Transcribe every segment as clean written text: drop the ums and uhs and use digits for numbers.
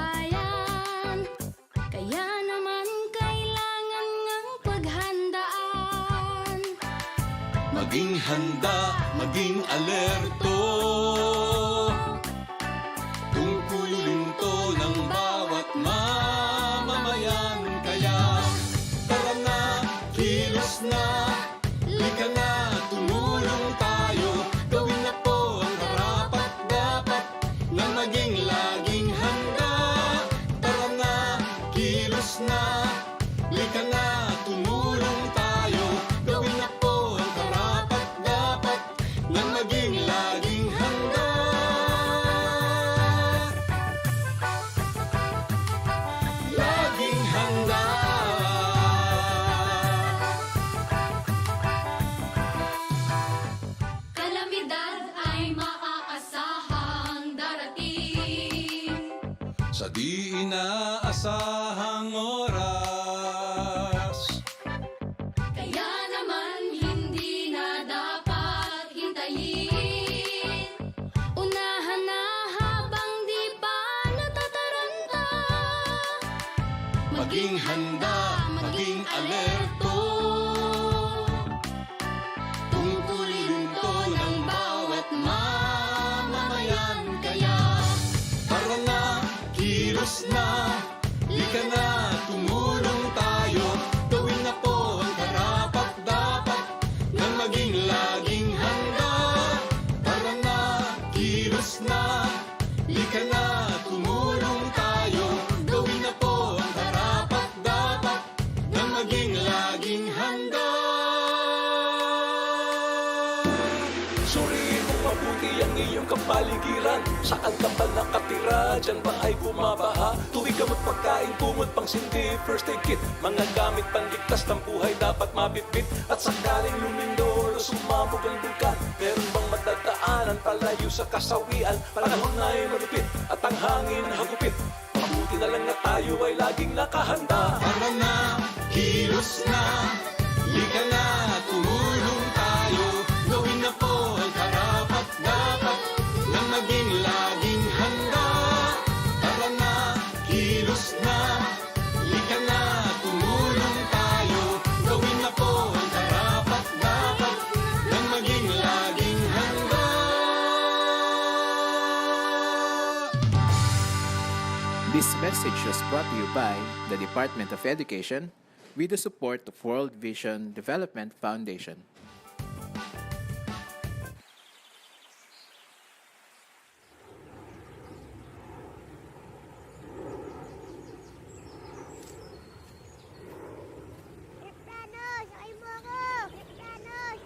bayan. Kaya naman kailangan ngang paghandaan. Maging handa, maging alerto, tungkulin to ng bawat mamamayan. Kaya tara na, kilos na, lika na, tumulong tayo. Gawin na po ang karapat-dapat na maging laging handa. Tara na, kilos na, lika na, tumulong tayo. Gawin na po ang karapat-dapat na maging laging handa. Laging handa. Kalamidad ay maaasahang darating. Sa di inaasahang oras, Kaya naman hindi na dapat hintayin. Unahan na habang di pa natataranta. maging handa, maging alerto, tungkulin to ng bawat mamamayan. Kaya tara na, kilos na, lika na, tumulong tayo. Gawin na po ang karapat-dapat na maging laging handa. Tara na, kilos na, lika na, tumulong tayo. Gawin na po ang karapat-dapat na maging laging handa. Suriin mo mabuti ang iyong kapaligiran. Saan ka ba nakatira? Diyan ba ay bumabaha? Tuwing gamot pagkain, kumot pang sindi, first aid kit. Mga gamit panligtas ng buhay dapat mabitbit. At sakaling lumindol o sumabog ang bulkan, meron bang madadaanan palayo sa kasawian? Panahon na ay malupit at ang hangin hagupit. Mabuti na lang na tayo ay laging nakahanda. Tara na, kilos na, lika na, tumulong tayo. Gawin na po ang karapat-dapat na maging laging handa. Tara na, kilos na, lika na, tumulong tayo. Gawin na po ang karapat-dapat na maging laging handa. This message was brought to you by the Department of Education with the support of World Vision Development Foundation. Kristianos, ay mo ako! Kristianos!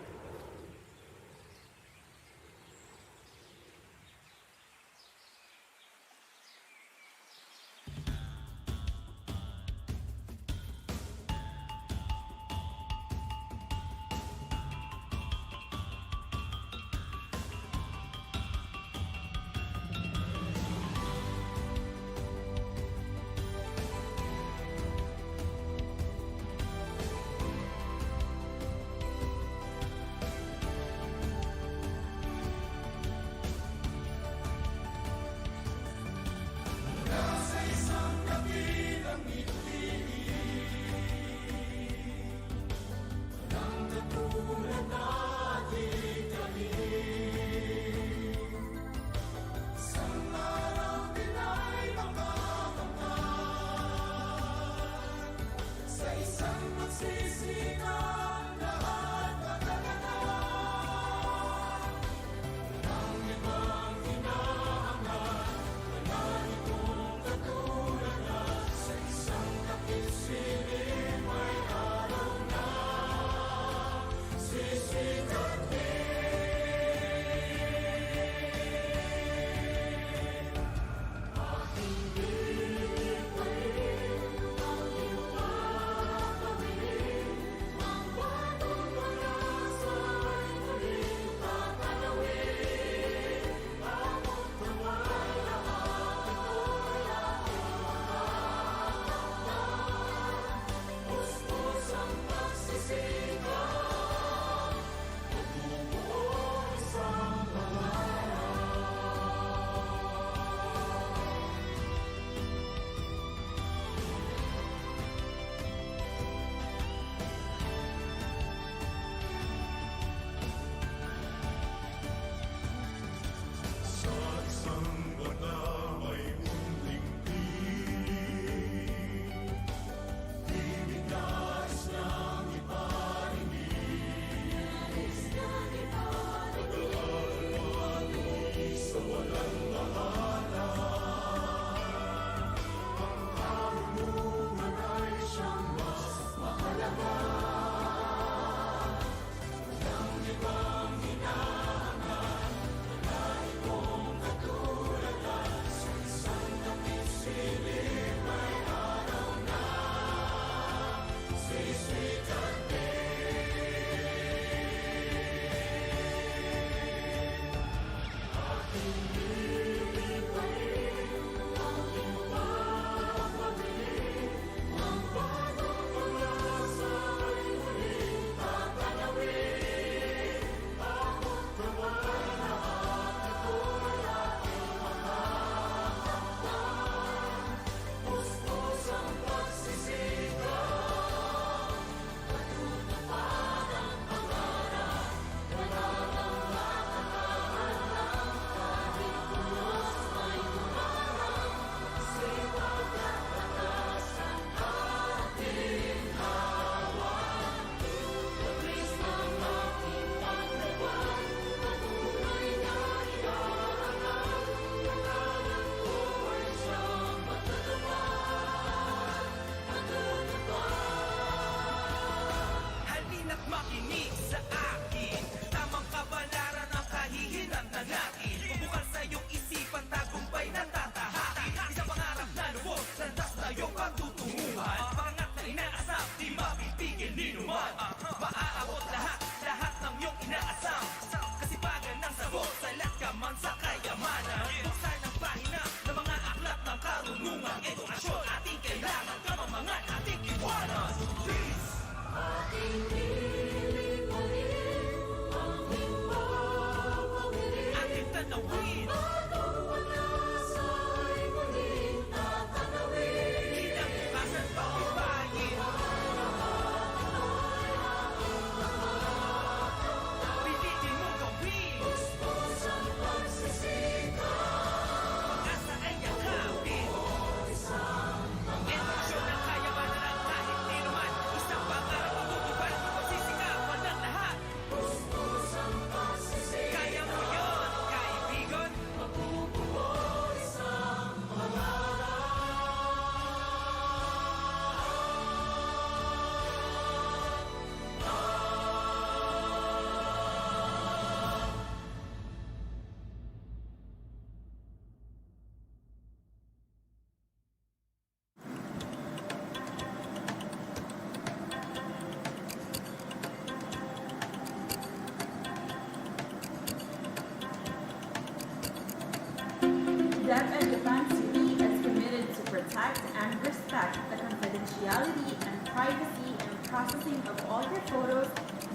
and respect the confidentiality and privacy and processing of all your photos,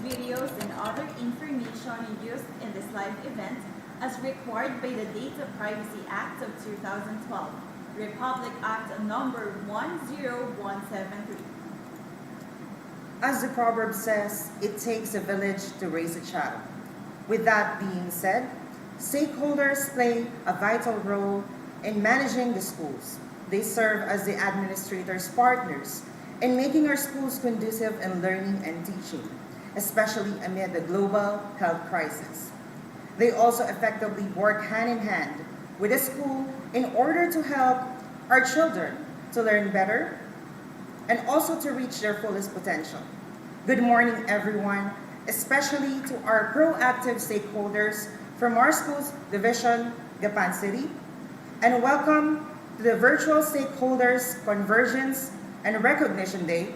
videos, and other information used in this live event as required by the Data Privacy Act of 2012, Republic Act number 10173. As the proverb says, it takes a village to raise a child. With that being said, stakeholders play a vital role in managing the schools. They serve as the administrators' partners in making our schools conducive in learning and teaching, especially amid the global health crisis. They also effectively work hand in hand with the school in order to help our children to learn better and also to reach their fullest potential. Good morning, everyone, especially to our proactive stakeholders from our school's division, Gapan City, and welcome to the virtual stakeholders Convergence and Recognition Day.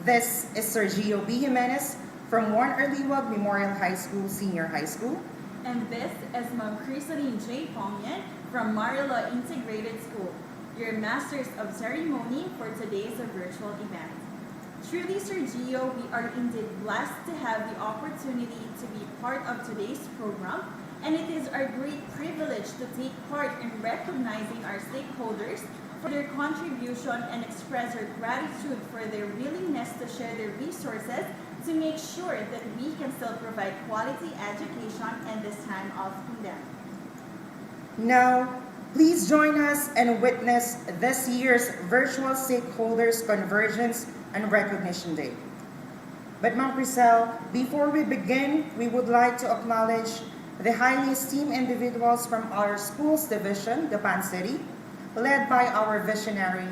This is Sergio B. Jimenez from 1 Erliwag Memorial High School, Senior High School. And this is Ma'am Crisaline J. Pongyan from Marila Integrated School, your Masters of Ceremony for today's virtual event. Truly, Sergio, we are indeed blessed to have the opportunity to be part of today's program, and it is our great privilege to take part in recognizing our stakeholders for their contribution and express our gratitude for their willingness to share their resources to make sure that we can still provide quality education in this time of pandemic. Now, please join us and witness this year's Virtual Stakeholders Convergence and Recognition Day. But Ma'am Crisel, before we begin, we would like to acknowledge the highly esteemed individuals from our school's division, Gapan City, led by our visionary,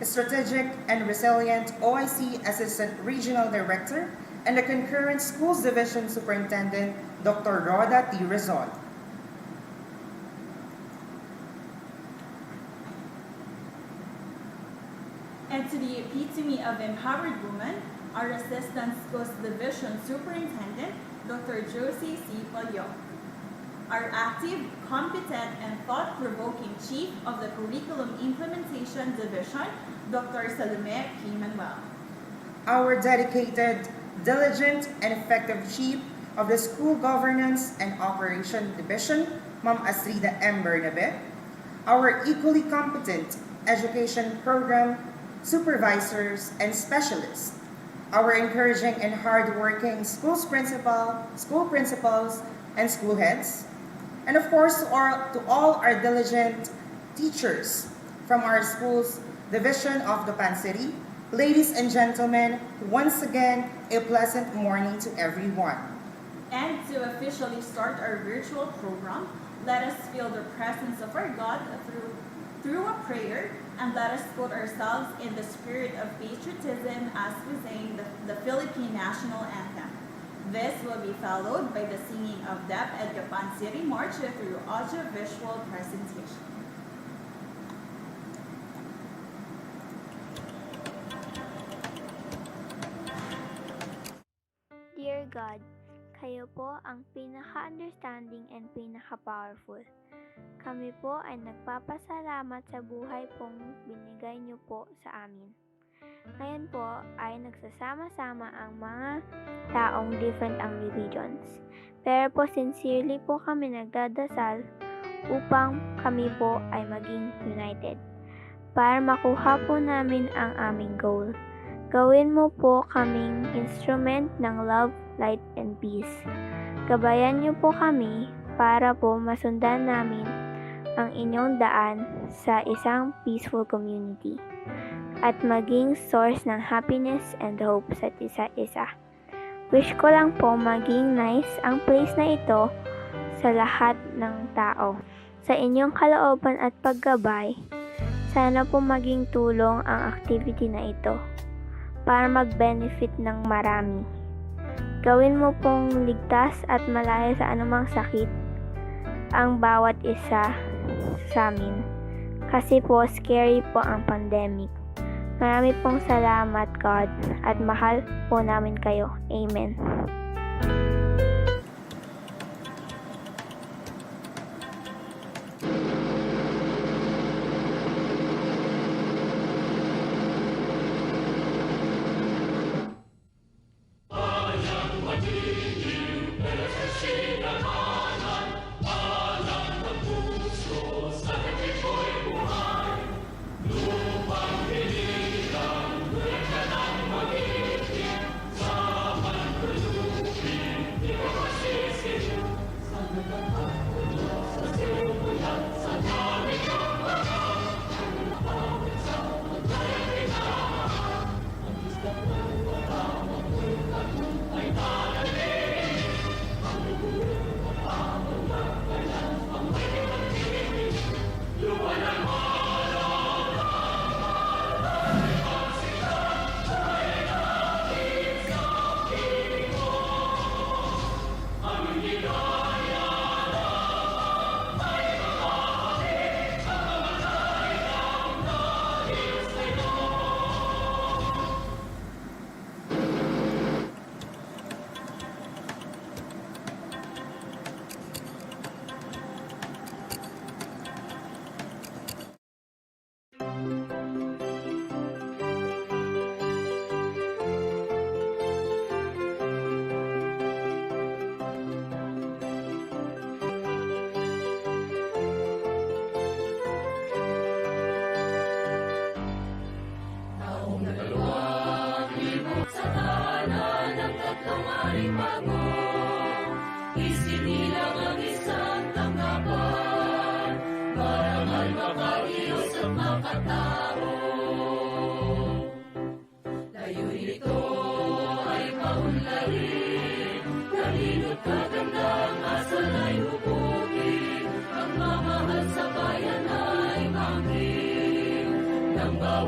strategic and resilient OIC Assistant Regional Director and the concurrent Schools Division Superintendent, Dr. Roda T. Rizal. And to the epitome of empowered woman, our Assistant Schools Division Superintendent, Dr. Josie C. Palyo. Our active, competent, and thought-provoking Chief of the Curriculum Implementation Division, Dr. Salome P. Manuel. Our dedicated, diligent, and effective Chief of the School Governance and Operation Division, Ma'am Astrida M. Bernabe. Our equally competent Education Program Supervisors and Specialists. Our encouraging and hardworking school principals, and school heads. And of course, to all our diligent teachers from our school's division of Gapan City. Ladies and gentlemen, once again, a pleasant morning to everyone. And to officially start our virtual program, let us feel the presence of our God through a prayer, and let us put ourselves in the spirit of patriotism as we sing the Philippine National Anthem. This will be followed by the singing of DepEd Gapan City March through audio-visual presentation. Dear God, kayo po ang pinaka-understanding and pinaka-powerful. Kami po ay nagpapasalamat sa buhay pong binigay niyo po sa amin. Ngayon po ay nagsasama-sama ang mga taong different ang religions. Pero po sincerely po kami nagdadasal upang kami po ay maging united. Para makuha po namin ang aming goal. Gawin mo po kaming instrument ng love, light, and peace. Gabayan niyo po kami para po masundan namin ang inyong daan sa isang peaceful community at maging source ng happiness and hope sa isa-isa. Wish ko lang po maging nice ang place na ito sa lahat ng tao. Sa inyong kalooban at paggabay, sana po maging tulong ang activity na ito para mag-benefit ng marami. Gawin mo pong ligtas at malayo sa anumang sakit ang bawat isa sa amin. Kasi po scary po ang pandemic. Marami pong salamat, God, at mahal po namin kayo. Amen.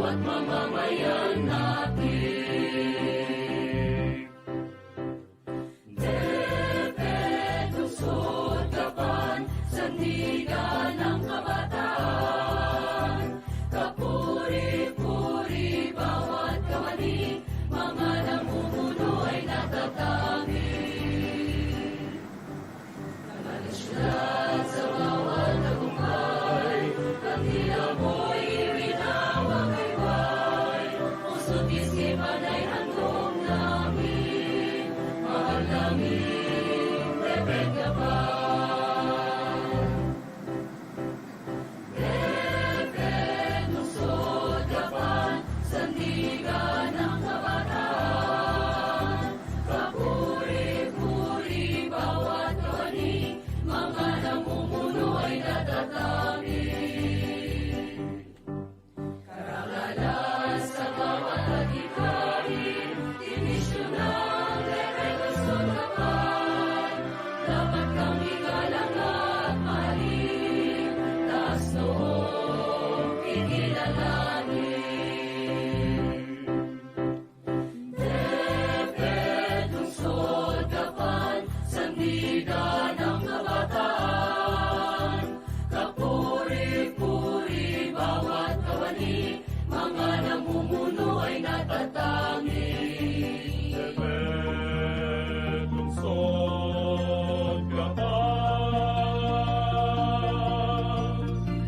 bawat mamamayan natin. DepEd, lungsod, Gapan, sandigan ng kabataan. Kapuri-puri, bawat kawani, mga namumuno ay natatangi. Nagalisulat sa bawat tagumpay, kandila mo'y winawagayway. Puso't isipan ay handog namin, mahal namin, DepEd Gapan. DepEd, lungsod, Gapan, sandigan ng kabataan. Kapuri-puri, bawat kawani, mga namumuno ay natatangi. Karangalan sa bawat adhikari, dinisyon ng DepEd, lungsod, Gapan. Dapat kang igalang at mahalin, taas noong ikilalanin. DepEd, lungsod, Gapan, sandigan ng kabataan. Kapuri-puri, bawat kawani, mga namumuno ay natatangi. DepEd, lungsod, Gapan.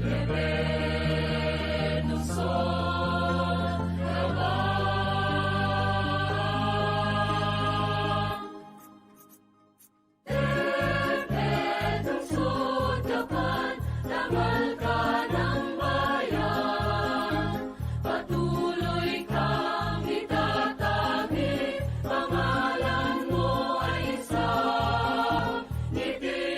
DepEd, lungsod, Gapan. DepEd, lungsod, Gapan, dangal ka ng bayan. Patuloy kang itatagi, pangalan mo ay isang ngiti.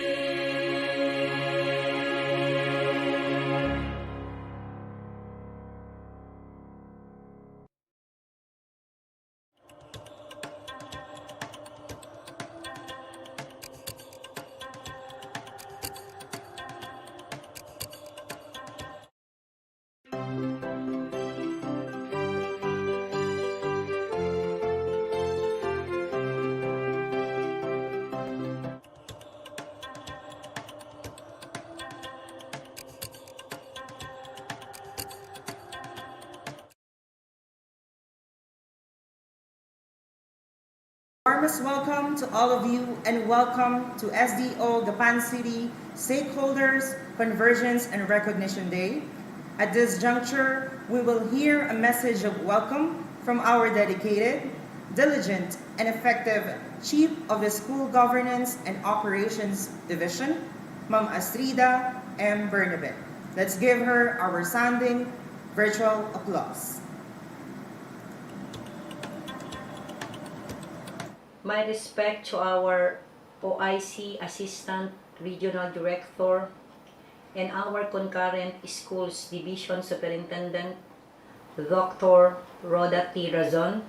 Warmest welcome to all of you and welcome to SDO Gapan City Stakeholders Convergence and Recognition Day. At this juncture, we will hear a message of welcome from our dedicated, diligent, and effective Chief of the School Governance and Operations Division, Ma'am Astrida M. Bernabet. Let's give her our sounding virtual applause. My respect to our OIC Assistant Regional Director and our concurrent Schools Division Superintendent, Dr. Rhoda T. Razon.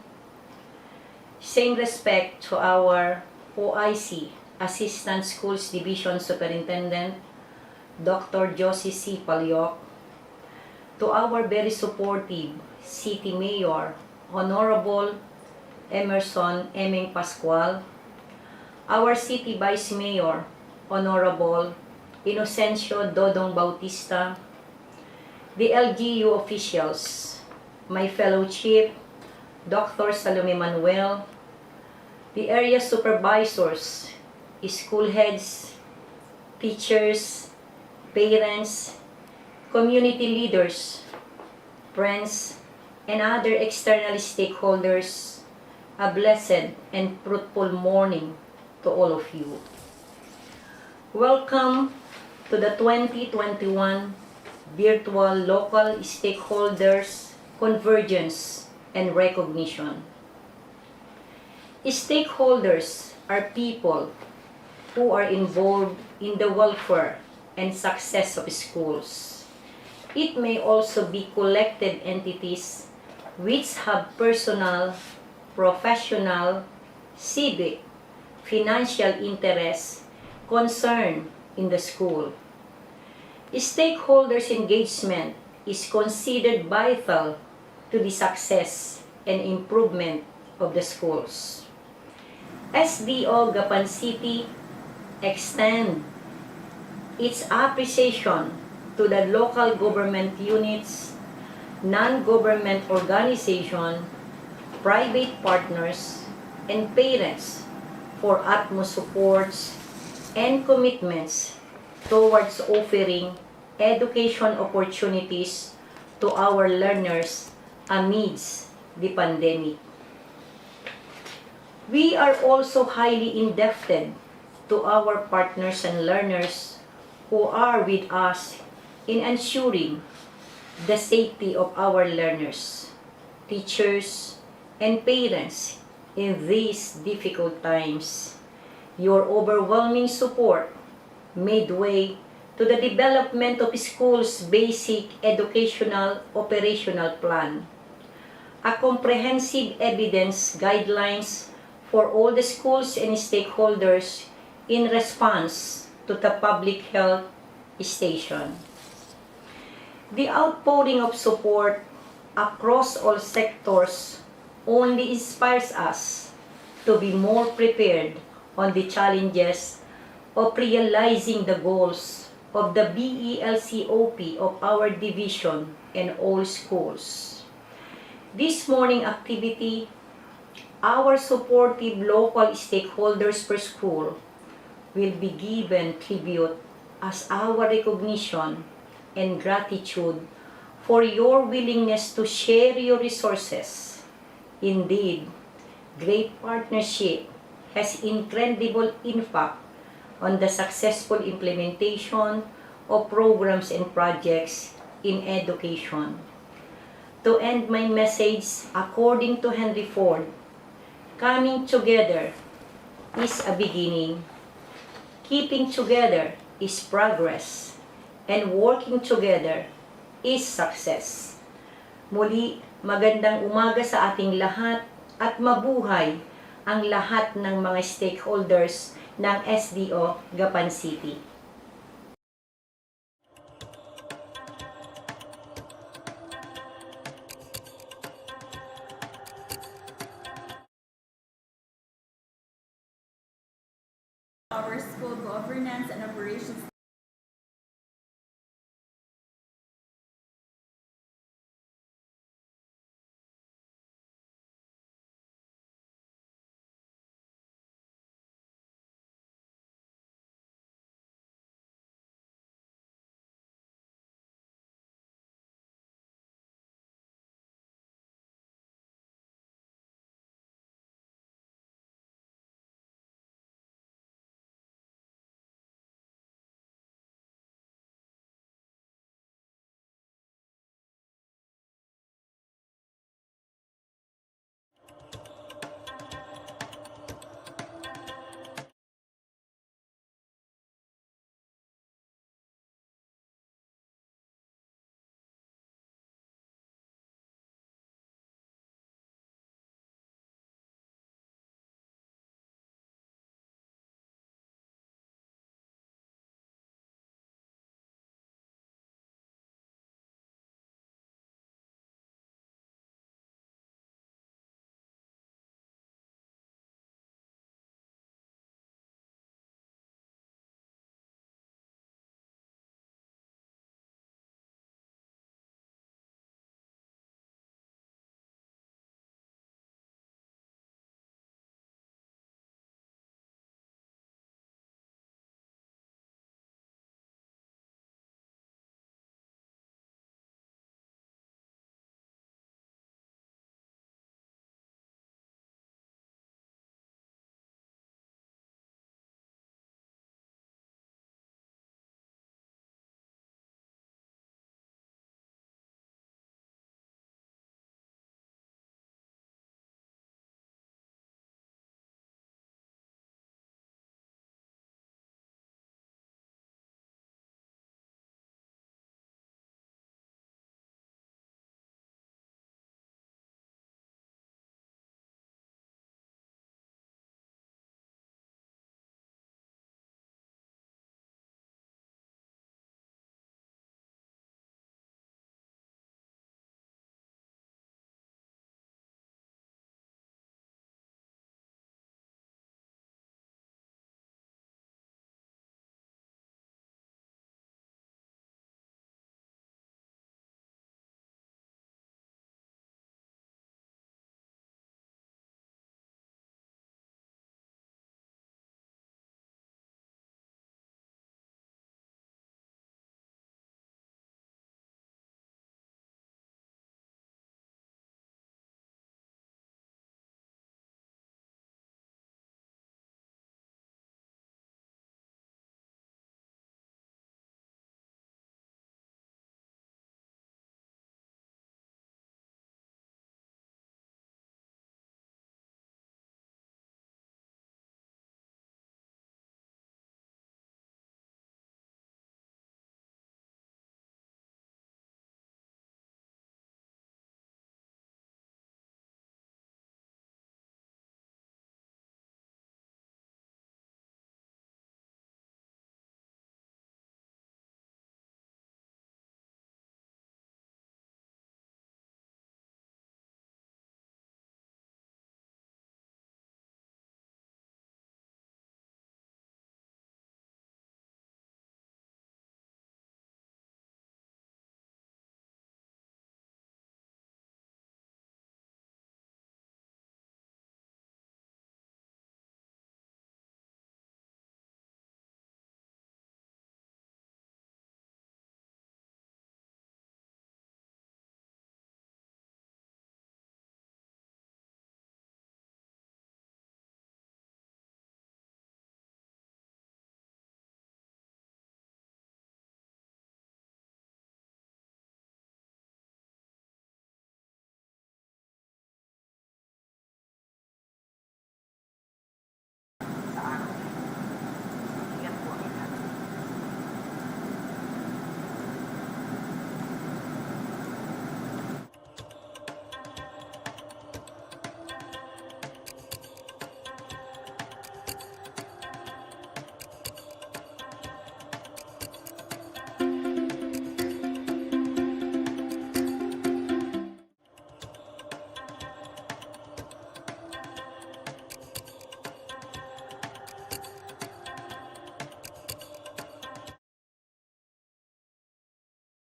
Same respect to our OIC Assistant Schools Division Superintendent, Dr. Josie C. Palyok. To our very supportive City Mayor, Honorable Emerson Eming Pascual, our City Vice Mayor, Honorable Inocencio Dodong Bautista, the LGU officials, my fellow Chief, Dr. Salome Manuel, the area supervisors, school heads, teachers, parents, community leaders, friends, and other external stakeholders. A blessed and fruitful morning to all of you. Welcome to the 2021 Virtual Local Stakeholders Convergence and Recognition. Stakeholders are people who are involved in the welfare and success of schools. It may also be collective entities which have personal, professional, civic, financial interests, concern in the school. Stakeholders' engagement is considered vital to the success and improvement of the schools. SDO Gapan City extend its appreciation to the local government units, non-government organization, private partners, and parents for utmost supports and commitments towards offering education opportunities to our learners amidst the pandemic. We are also highly indebted to our partners and learners who are with us in ensuring the safety of our learners, teachers, and parents in these difficult times. Your overwhelming support made way to the development of schools' basic educational operational plan, a comprehensive evidence guidelines for all the schools and stakeholders in response to the public health station. The outpouring of support across all sectors only inspires us to be more prepared on the challenges of realizing the goals of the BELCOP of our division and all schools. This morning activity, our supportive local stakeholders per school will be given tribute as our recognition and gratitude for your willingness to share your resources. Indeed, great partnership has incredible impact on the successful implementation of programs and projects in education. To end my message, according to Henry Ford, coming together is a beginning, keeping together is progress, and working together is success. Muli, magandang umaga sa ating lahat at mabuhay ang lahat ng mga stakeholders ng SDO Gapan City. Our school governance and operations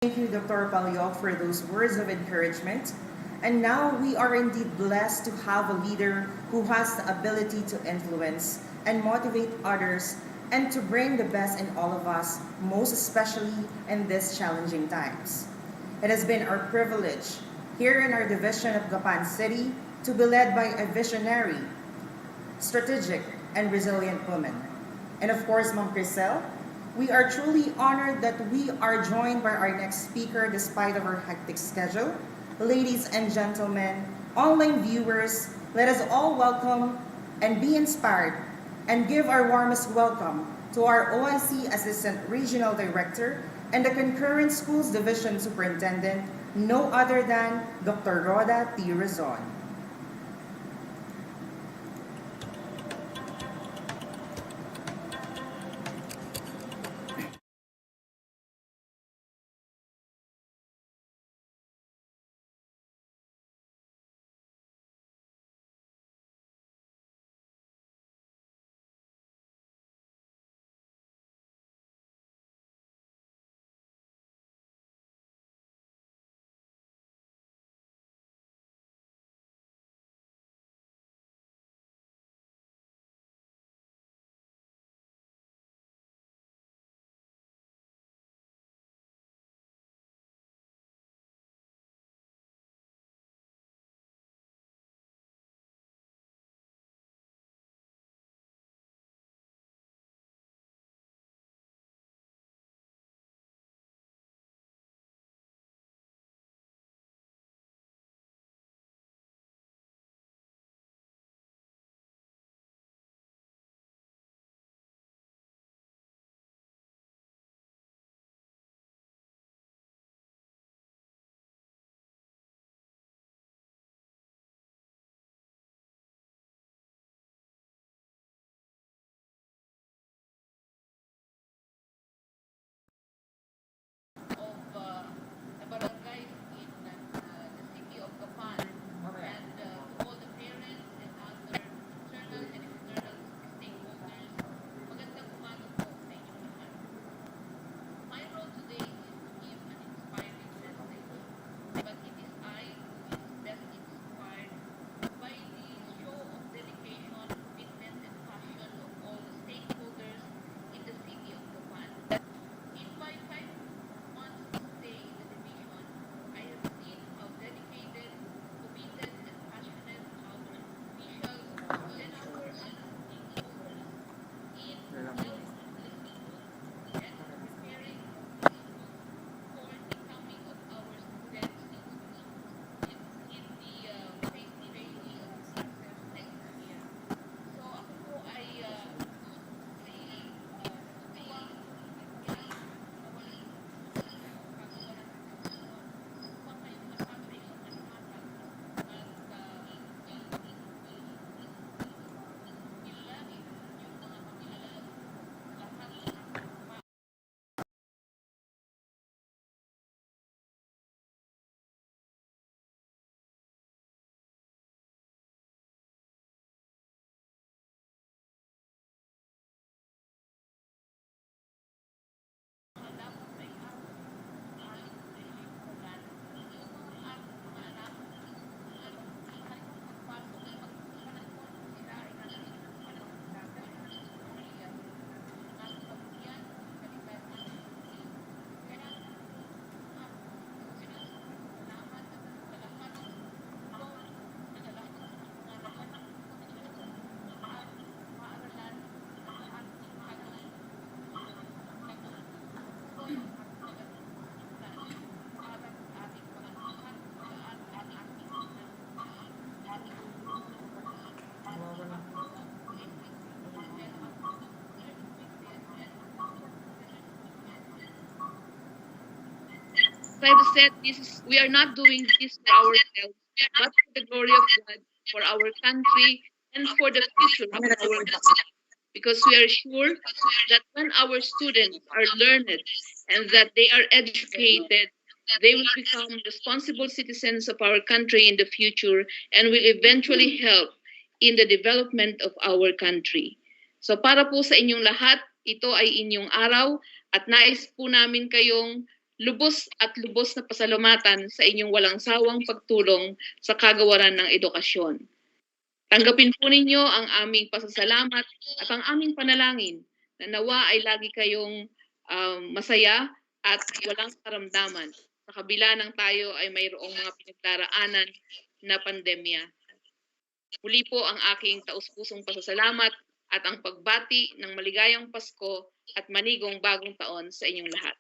Thank you, Dr. Palyok, for those words of encouragement. And now we are indeed blessed to have a leader who has the ability to influence and motivate others and to bring the best in all of us, most especially in these challenging times. It has been our privilege here in our division of Gapan City to be led by a visionary, strategic, and resilient woman. And of course, Ma'am Crisel, we are truly honored that we are joined by our next speaker despite of our hectic schedule. Ladies and gentlemen, online viewers, let us all welcome and be inspired and give our warmest welcome to our OIC Assistant Regional Director and the Concurrent Schools Division Superintendent, no other than Dr. Roda T. Rizon. of the barangays in the city of Gapan and to all the parents and other internal and external stakeholders. Magandang umaga po sa inyong lahat. My role today is to give an inspiring message, but it is I who is best inspired by the show of dedication, commitment, and passion of all the stakeholders in the city of Gapan. In my 5 months stay in the division, I have seen how dedicated, committed, and passionate our officials and our stakeholders in building livelihood and preparing the schools for the coming of our students in the face-to-face classes next year. So ako po ay I've said we are not doing this for ourselves, but for the glory of God, for our country, and for the future of our country. Because we are sure that when our students are learned and that they are educated, they will become responsible citizens of our country in the future and will eventually help in the development of our country. So para po sa inyong lahat, ito ay inyong araw at nais po namin kayong lubos at lubos na pasalamatan sa inyong walang sawang pagtulong sa kagawaran ng edukasyon. Tanggapin po ninyo ang aming pasasalamat at ang aming panalangin na nawa ay lagi kayong masaya at walang karamdaman sa kabila ng tayo ay mayroong mga pinagdaraanan na pandemya. Muli po ang aking taus-pusong pasasalamat at ang pagbati ng maligayang Pasko at manigong bagong taon sa inyong lahat.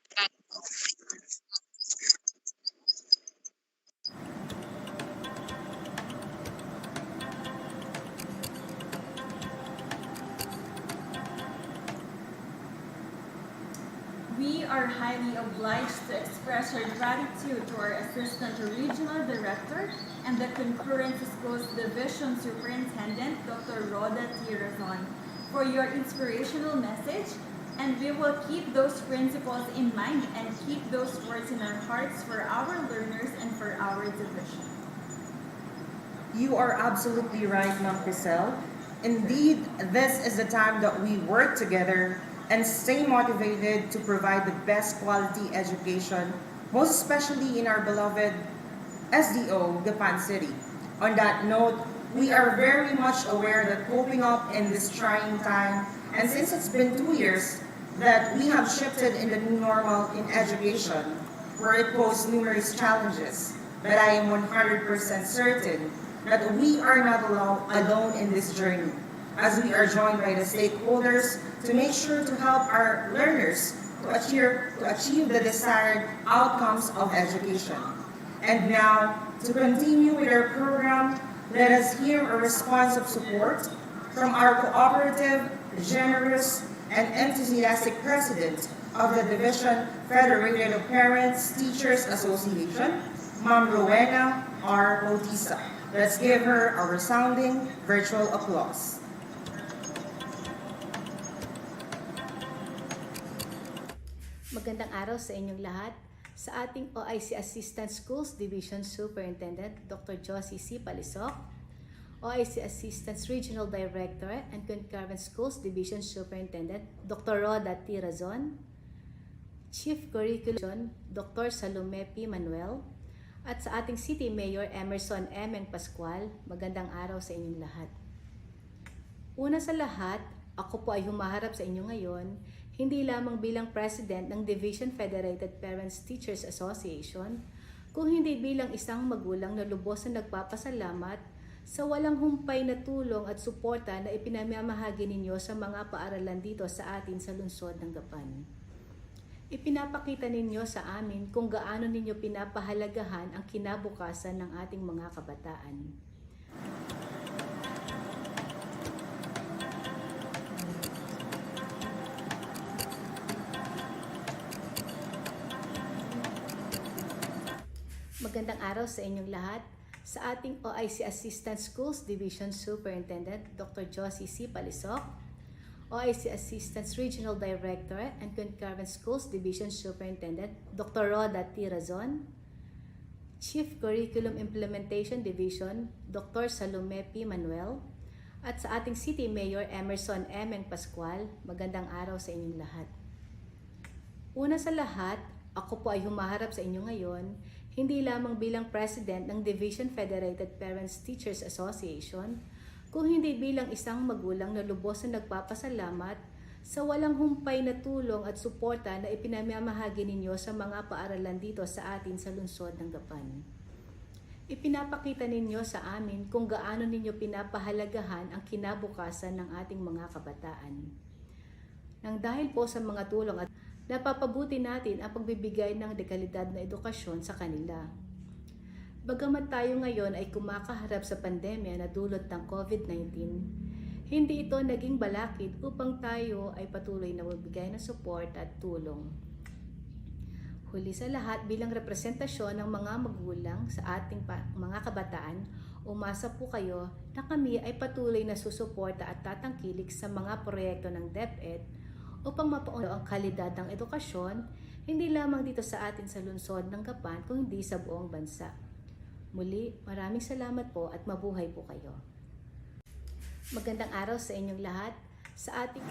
We are highly obliged to express our gratitude to our Assistant Regional Director and the Convergence Schools Division Superintendent, Dr. Rhoda T. Razon, for your inspirational message, and we will keep those principles in mind and keep those words in our hearts for our learners and for our division. You are absolutely right, Ma'am Crisel. Indeed, this is the time that we work together and stay motivated to provide the best quality education, most especially in our beloved SDO Gapan City. On that note, we are very much aware that coping up in this trying time, and since it's been 2 years that we have shifted in the new normal in education, where it posed numerous challenges, but I am 100% certain that we are not alone in this journey, as we are joined by the stakeholders to make sure to help our learners to achieve the desired outcomes of education. And now, to continue with our program, let us hear a response of support from our cooperative, generous, and enthusiastic president of the Division Federated of Parents Teachers Association, Ma'am Rowena R. Bautista. Let's give her a resounding virtual applause. Magandang araw sa inyong lahat. Sa ating OIC Assistant Schools Division Superintendent, Dr. Josie C. Palisok, OIC Assistant Regional Director and Concurrent Schools Division Superintendent, Dr. Rhoda T. Razon, Chief Curriculum, Dr. Salome P. Manuel, at sa ating City Mayor Emerson M. Pascual, magandang araw sa inyong lahat. Una sa lahat, ako po ay humaharap sa inyo ngayon, hindi lamang bilang President ng Division Federated Parents Teachers Association, kung hindi bilang isang magulang na lubos na nagpapasalamat sa walang humpay na tulong at suporta na ipinamamahagi ninyo sa mga paaralan dito sa atin sa lungsod ng Gapan. Ipinapakita ninyo sa amin kung gaano ninyo pinapahalagahan ang kinabukasan ng ating mga kabataan. Magandang araw sa inyong lahat. Sa ating OIC Assistant Schools Division Superintendent, Dr. Josie C. Palisok, OIC Assistant Regional Director and Concurrent Schools Division Superintendent, Dr. Rhoda T. Razon, Chief Curriculum Implementation Division, Dr. Salome P. Manuel, at sa ating City Mayor Emerson M. Pascual, magandang araw sa inyong lahat. Una sa lahat, ako po ay humaharap sa inyo ngayon, hindi lamang bilang President ng Division Federated Parents Teachers Association, kung hindi bilang isang magulang na lubos na nagpapasalamat sa walang humpay na tulong at suporta na ipinamamahagi ninyo sa mga paaralan dito sa atin sa lungsod ng Gapan. Ipinapakita ninyo sa amin kung gaano ninyo pinapahalagahan ang kinabukasan ng ating mga kabataan. Nang dahil po sa mga tulong at napapabuti natin ang pagbibigay ng dekalidad na edukasyon sa kanila. Bagamat tayo ngayon ay kumakaharap sa pandemya na dulot ng COVID-19, hindi ito naging balakid upang tayo ay patuloy na magbigay ng support at tulong. Huli sa lahat, bilang representasyon ng mga magulang sa ating mga kabataan, umasa po kayo na kami ay patuloy na susuporta at tatangkilik sa mga proyekto ng DepEd upang mapaunlad ang kalidad ng edukasyon, hindi lamang dito sa atin sa lungsod ng Gapan, kundi sa buong bansa. Muli, maraming salamat po at mabuhay po kayo. Magandang araw sa inyong lahat. Sa ating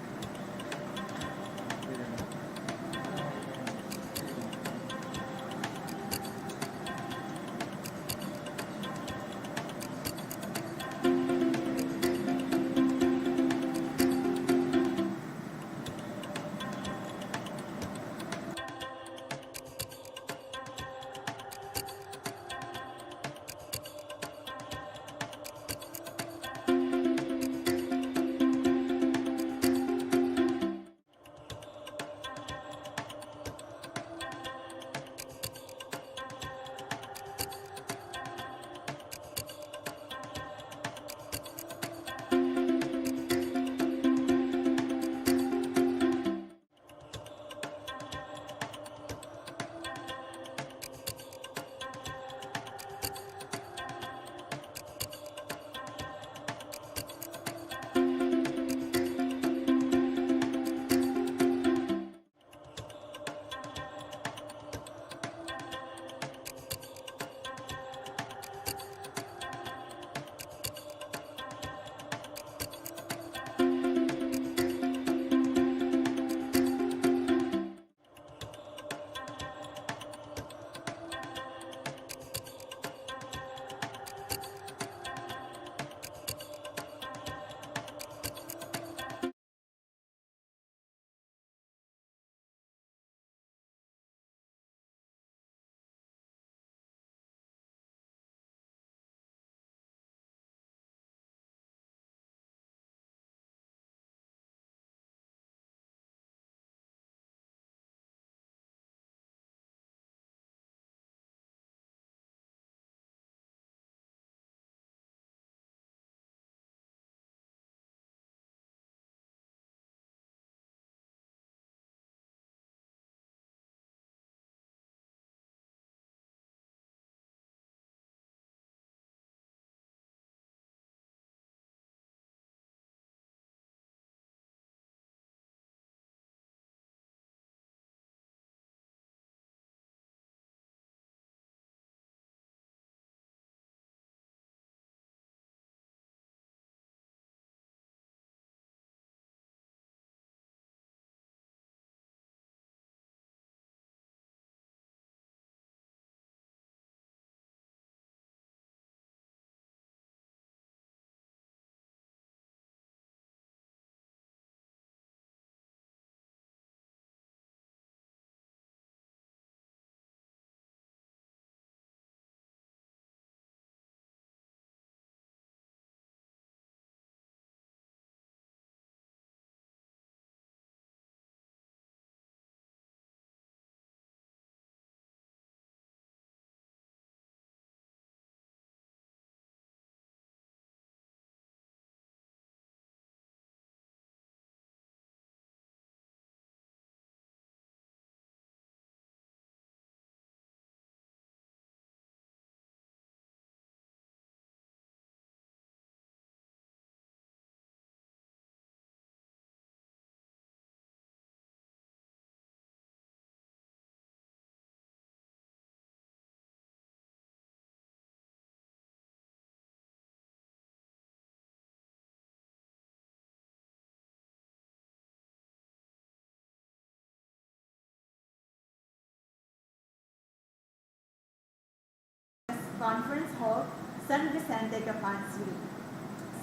Conference Hall, San Vicente, Gapan City.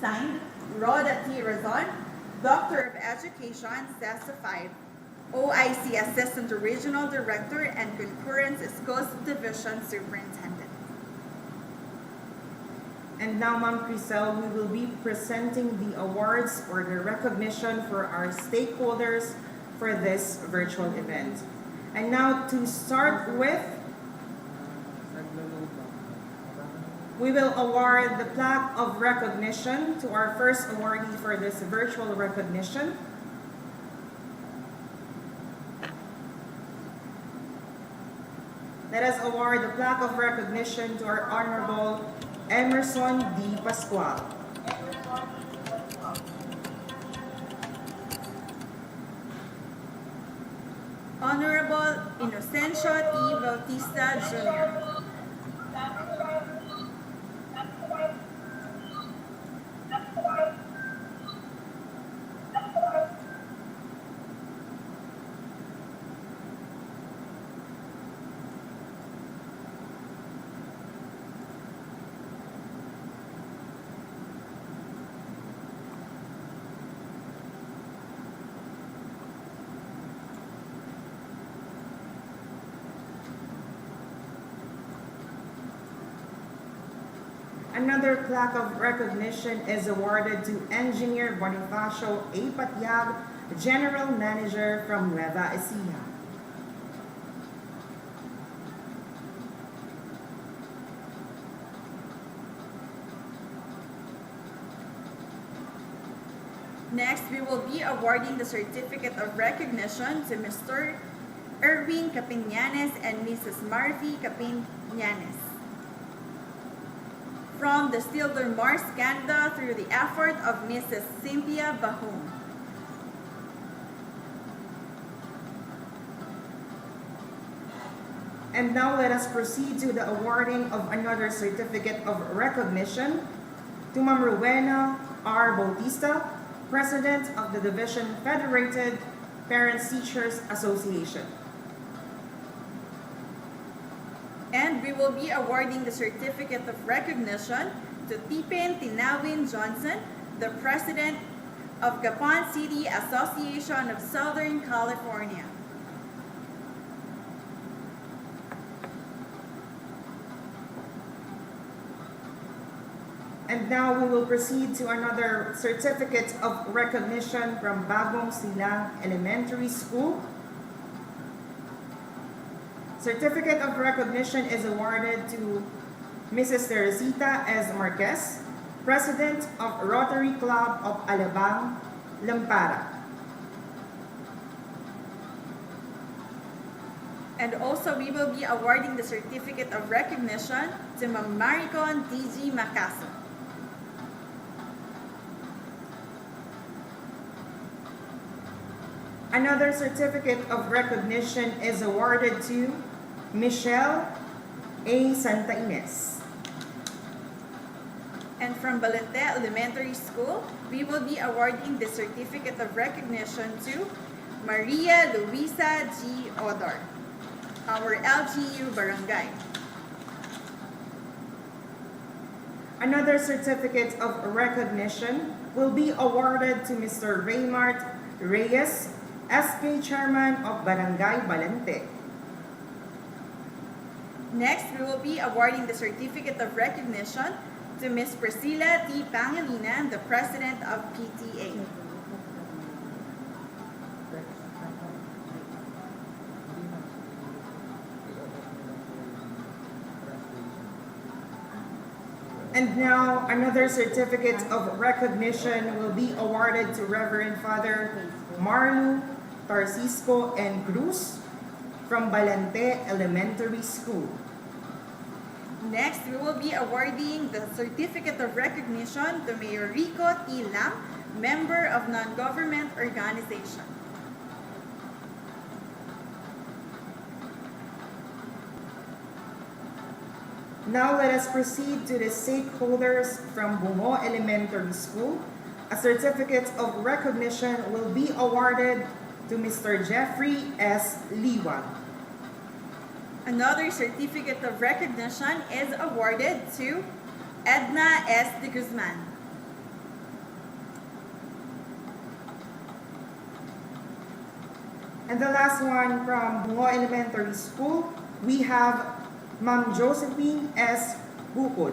Signed, Rhoda T. Razon, Doctor of Education, CESA 5, OIC Assistant Regional Director and Concurrence Schools Division Superintendent. And now, Ma'am Crisel, we will be presenting the awards or the recognition for our stakeholders for this virtual event. And now to start with, we will award the plaque of recognition to our first awardee for this virtual recognition. Let us award the plaque of recognition to our Honorable Emerson D. Pascual. Honorable Inocencio T. Bautista Jr. Another plaque of recognition is awarded to Engineer Bonifacio A. Patiag, General Manager from Nueva Ecija. Next, we will be awarding the Certificate of Recognition to Mr. Erwin Capiñanes and Mrs. Marfi Capiñanes. From the Steel de Mars, Canada, through the effort of Mrs. Cynthia Bahum. And now let us proceed to the awarding of another Certificate of Recognition to Ma'am Rowena R. Bautista, President of the Division Federated Parents Teachers Association. And we will be awarding the Certificate of Recognition to Tipin Tinawin Johnson, the President of Gapan City Association of Southern California. And now we will proceed to another Certificate of Recognition from Bagong Silang Elementary School. Certificate of Recognition is awarded to Mrs. Teresita S. Marquez, President of Rotary Club of Alabang, Lampara. And also, we will be awarding the Certificate of Recognition to Ma'am Maricon D.G. Macaso. Another Certificate of Recognition is awarded to Michelle A. Santa Ines. And from Balente Elementary School, we will be awarding the Certificate of Recognition to Maria Luisa G. Odor, our LGU barangay. Another Certificate of Recognition will be awarded to Mr. Raymart Reyes, SK Chairman of Barangay Balente. Next, we will be awarding the Certificate of Recognition to Ms. Priscilla T. Pangilinan, the President of PTA. And now, another Certificate of Recognition will be awarded to Reverend Father Marlu Tarcisco and Cruz from Balante Elementary School. Next, we will be awarding the Certificate of Recognition to Mayor Rico T. Lam, member of non-government organization. Now let us proceed to the stakeholders from Bungo Elementary School. A Certificate of Recognition will be awarded to Mr. Jeffrey S. Liwag. Another certificate of recognition is awarded to Edna S. de Guzman. And the last one from Bungo Elementary School, we have Ma'am Josephine S. Bukod.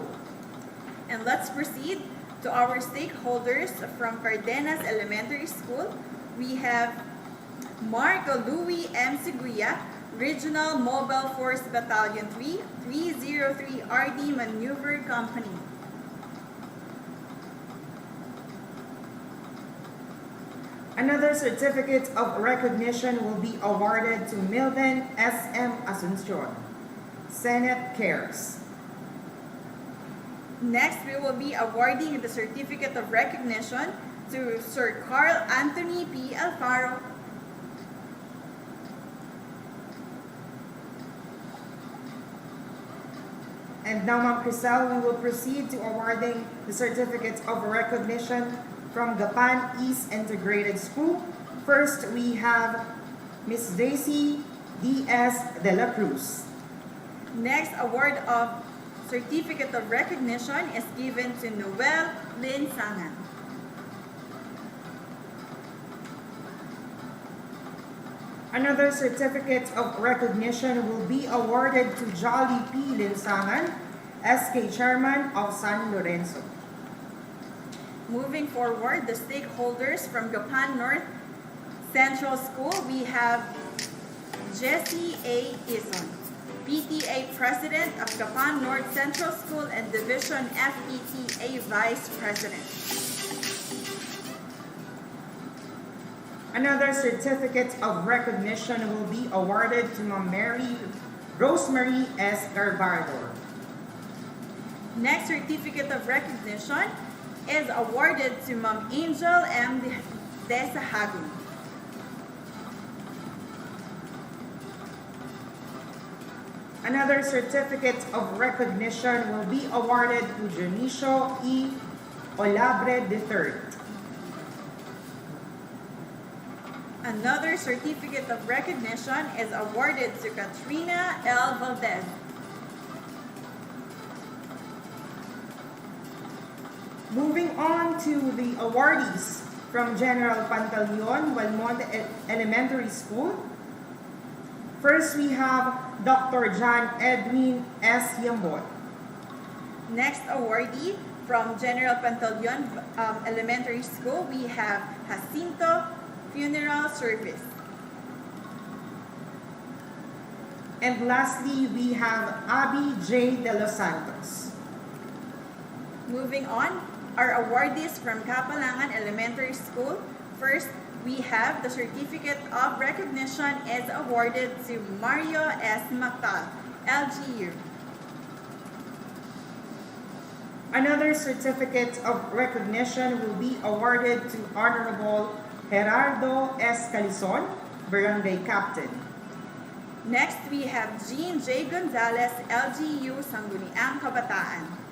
And let's proceed to our stakeholders from Cardenas Elementary School. We have Marco Louis M. Seguya, Regional Mobile Force Battalion 3, 303 RD Maneuver Company. Another certificate of recognition will be awarded to Milden S.M. Asuncion, Senate Cares. Next, we will be awarding the certificate of recognition to Sir Carl Anthony P. Alfaro. And now, Ma'am Crisel, we will proceed to awarding the certificates of recognition from Gapan East Integrated School. First, we have Miss Daisy D.S. de la Cruz. Next, award of certificate of recognition is given to Noel Lynn Sangan. Another certificate of recognition will be awarded to Jolly P. Linsangan, SK Chairman of San Lorenzo. Moving forward, the stakeholders from Gapan North Central School, we have Jessie A. Ison, PTA President of Gapan North Central School and Division FPTA Vice President. Another certificate of recognition will be awarded to Ma'am Rosemary S. Garbador. Next certificate of recognition is awarded to Ma'am Angel M. Desahagun. Another certificate of recognition will be awarded to Janicio E. Olabre III. Another certificate of recognition is awarded to Katrina L. Valdez. Moving on to the awardees from General Pantaleon, Valmonte Elementary School. First, we have Dr. John Edwin S. Yambot. Next awardee from General Pantaleon Elementary School, we have Jacinto Funeral Service. And lastly, we have Abby J. De Los Santos. Moving on, our awardees from Kapalangan Elementary School. First, we have the certificate of recognition is awarded to Mario S. Mactal, LGU. Another certificate of recognition will be awarded to Honorable Gerardo S. Calison, Barangay Captain. Next, we have Jean J. Gonzalez, LGU, Sangguniang Kabataan.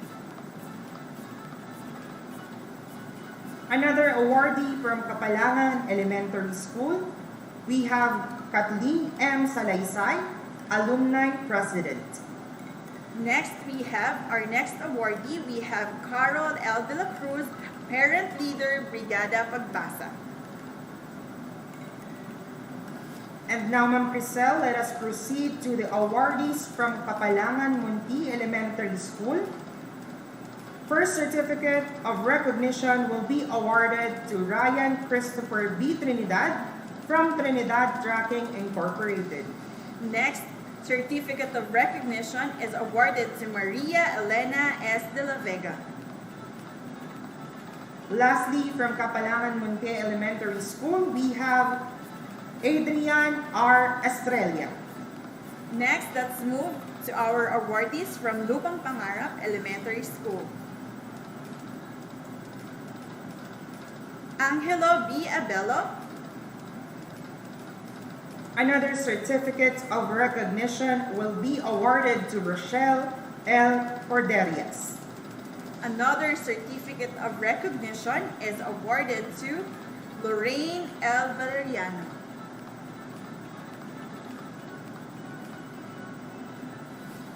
Another awardee from Kapalangan Elementary School, we have Kathleen M. Salaysay, Alumni President. Next, we have our next awardee, we have Carol L. De La Cruz, Parent Leader, Brigada Pagbasa. And now, Ma'am Crisel, let us proceed to the awardees from Kapalangan Munti Elementary School. First certificate of recognition will be awarded to Ryan Christopher B. Trinidad from Trinidad Tracking Incorporated. Next, certificate of recognition is awarded to Maria Elena S. De La Vega. Lastly, from Kapalangan Munti Elementary School, we have Adrian R. Estrella. Next, let's move to our awardees from Lupang Pangarap Elementary School. Angelo B. Abello. Another certificate of recognition will be awarded to Rochelle L. Corderias. Another certificate of recognition is awarded to Lorraine L. Valeriano.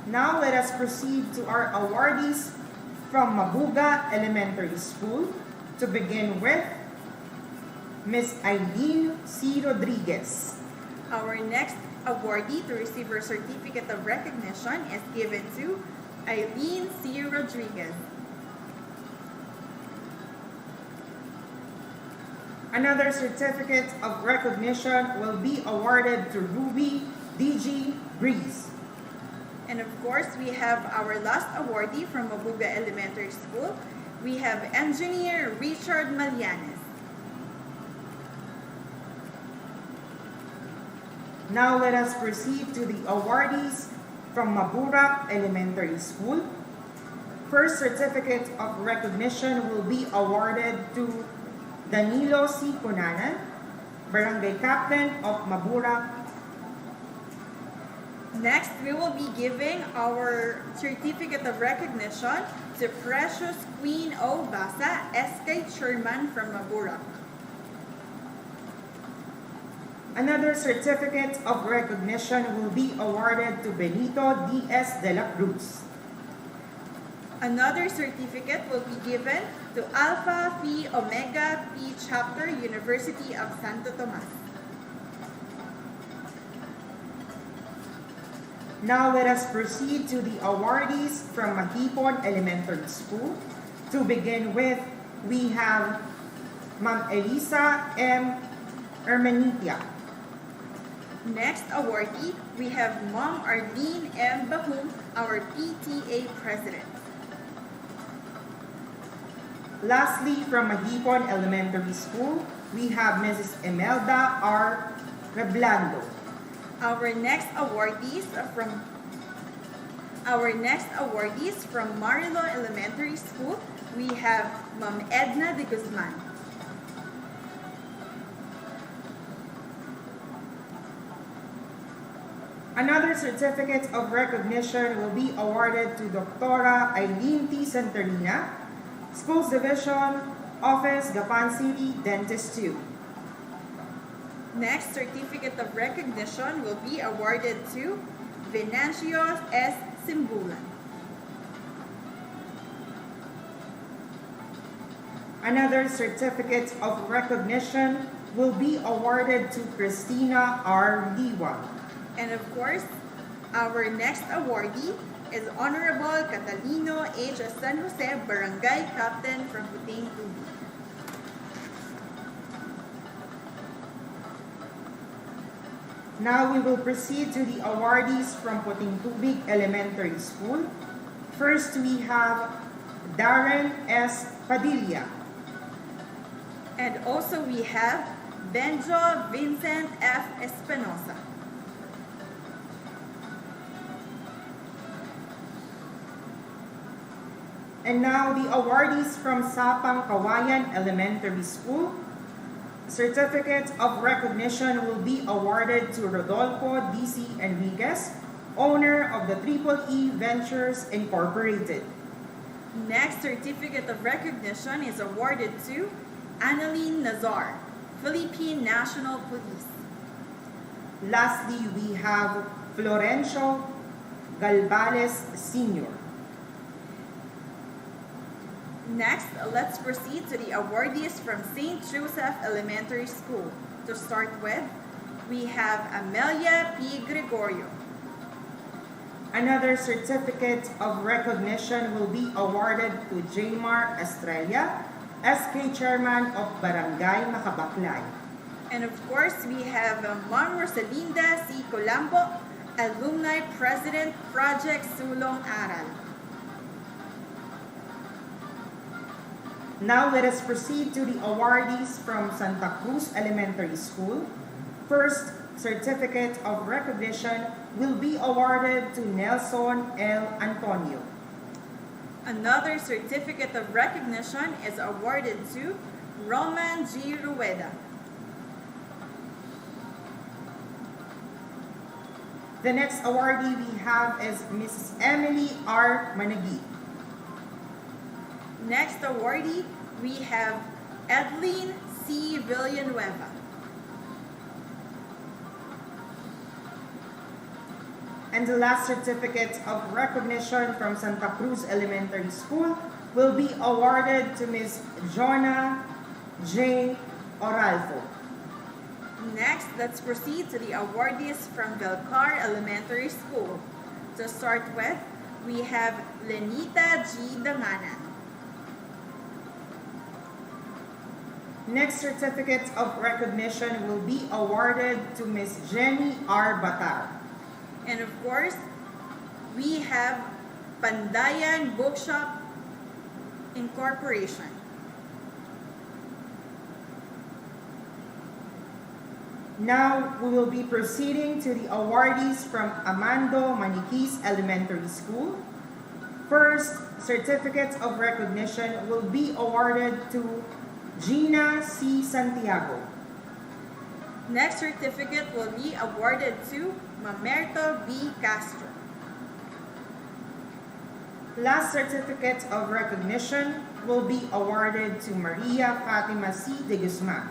Now let us proceed to our awardees from Mabuga Elementary School. To begin with, Miss Eileen C. Rodriguez. Our next awardee to receive her certificate of recognition is given to Eileen C. Rodriguez. Another certificate of recognition will be awarded to Ruby D.G. Breeze. And of course, we have our last awardee from Mabuga Elementary School. We have Engineer Richard Malianes. Now let us proceed to the awardees from Mabura Elementary School. First certificate of recognition will be awarded to Danilo C. Cunanan, Barangay Captain of Mabura. Next, we will be giving our certificate of recognition to Precious Queen O. Basa, SK Chairman from Mabura. Another certificate of recognition will be awarded to Benito D.S. de la Cruz. Another certificate will be given to Alpha Phi Omega Pi Chapter, University of Santo Tomas. Now let us proceed to the awardees from Mahipon Elementary School. To begin with, we have Ma'am Elisa M. Hermenitia. Next awardee, we have Ma'am Arlene M. Bahum, our PTA President. Lastly, from Mahipon Elementary School, we have Mrs. Imelda R. Reblando. Our next awardees from Marilo Elementary School, we have Ma'am Edna de Guzman. Another certificate of recognition will be awarded to Dr. Eileen T. Santarina, Schools Division, Office, Gapan City, Dentist 2. Next certificate of recognition will be awarded to Venancio S. Simbulan. Another certificate of recognition will be awarded to Christina R. Liwa. And of course, our next awardee is Honorable Catalino H. San Jose, Barangay Captain from Puting Tubig. Now we will proceed to the awardees from Puting Tubig Elementary School. First, we have Darren S. Padilla. And also we have Benjo Vincent F. Espinosa. And now the awardees from Sapang Kawayan Elementary School. Certificate of recognition will be awarded to Rodolfo D.C. Enriquez, owner of the Triple E Ventures Incorporated. Next certificate of recognition is awarded to Annalyn Nazar, Philippine National Police. Lastly, we have Florencio Galvales Sr. Next, let's proceed to the awardees from St. Joseph Elementary School. To start with, we have Amelia P. Gregorio. Another certificate of recognition will be awarded to Jmar Estrella, SK Chairman of Barangay Makabaklay. And of course, we have Ma'am Rosalinda C. Colambo, Alumni President, Project Sulong Aral. Now let us proceed to the awardees from Santa Cruz Elementary School. First certificate of recognition will be awarded to Nelson L. Antonio. Another certificate of recognition is awarded to Roman G. Rueda. The next awardee we have is Mrs. Emily R. Managi. Next awardee, we have Edlene C. Villanueva. And the last certificate of recognition from Santa Cruz Elementary School will be awarded to Ms. Jonah J. Oralfo. Next, let's proceed to the awardees from Vilcar Elementary School. To start with, we have Lenita G. Danganan. Next certificate of recognition will be awarded to Ms. Jenny R. Batar. And of course, we have Pandayan Bookshop Incorporation. Now, we will be proceeding to the awardees from Amando Maniquis Elementary School. First, certificate of recognition will be awarded to Gina C. Santiago. Next certificate will be awarded to Mamerto B. Castro. Last certificate of recognition will be awarded to Maria Fatima C. de Guzman.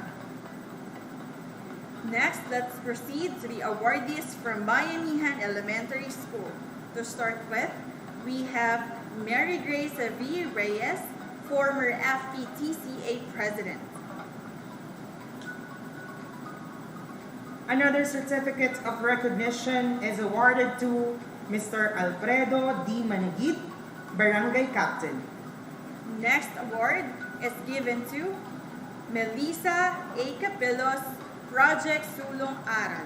Next, let's proceed to the awardees from Bayanihan Elementary School. To start with, we have Mary Grace V. Reyes, former FPTCA President. Another certificate of recognition is awarded to Mr. Alfredo D. Manigit, Barangay Captain. Next award is given to Melissa A. Capilos, Project Sulong Aral.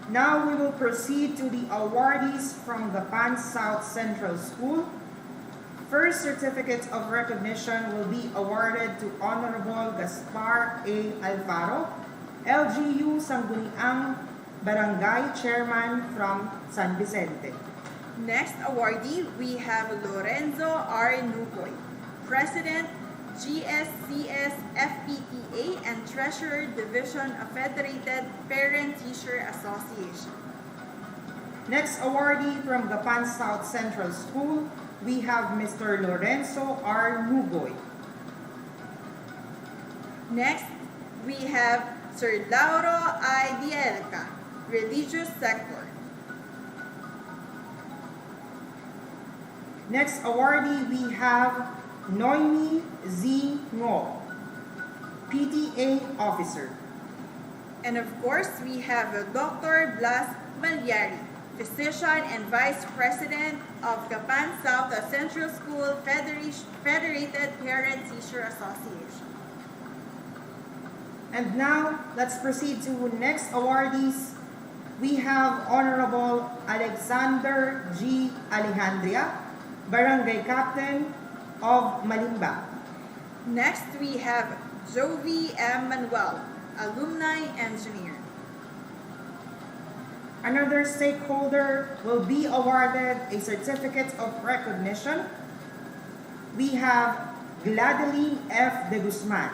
Now we will proceed to the awardees from Gapan South Central School. First certificate of recognition will be awarded to Honorable Gaspar A. Alfaro, LGU Sangguniang Barangay Chairman from San Vicente. Next awardee, we have Lorenzo R. Nucoy, President, GSCS FPTA and Treasurer Division of Federated Parent-Teacher Association. Next awardee from Gapan South Central School, we have Mr. Lorenzo R. Nugoy. Next, we have Sir Lauro I. Dielca, Religious Sector. Next awardee, we have Noemi Z. Ngo, PTA Officer. And of course, we have Dr. Blas Malyari, Physician and Vice President of Gapan South Central School Federated Parent-Teacher Association. And now, let's proceed to next awardees. We have Honorable Alexander G. Alejandria, Barangay Captain of Malimba. Next, we have Jovi M. Manuel, Alumni Engineer. Another stakeholder will be awarded a certificate of recognition. We have Gladeline F. de Guzman.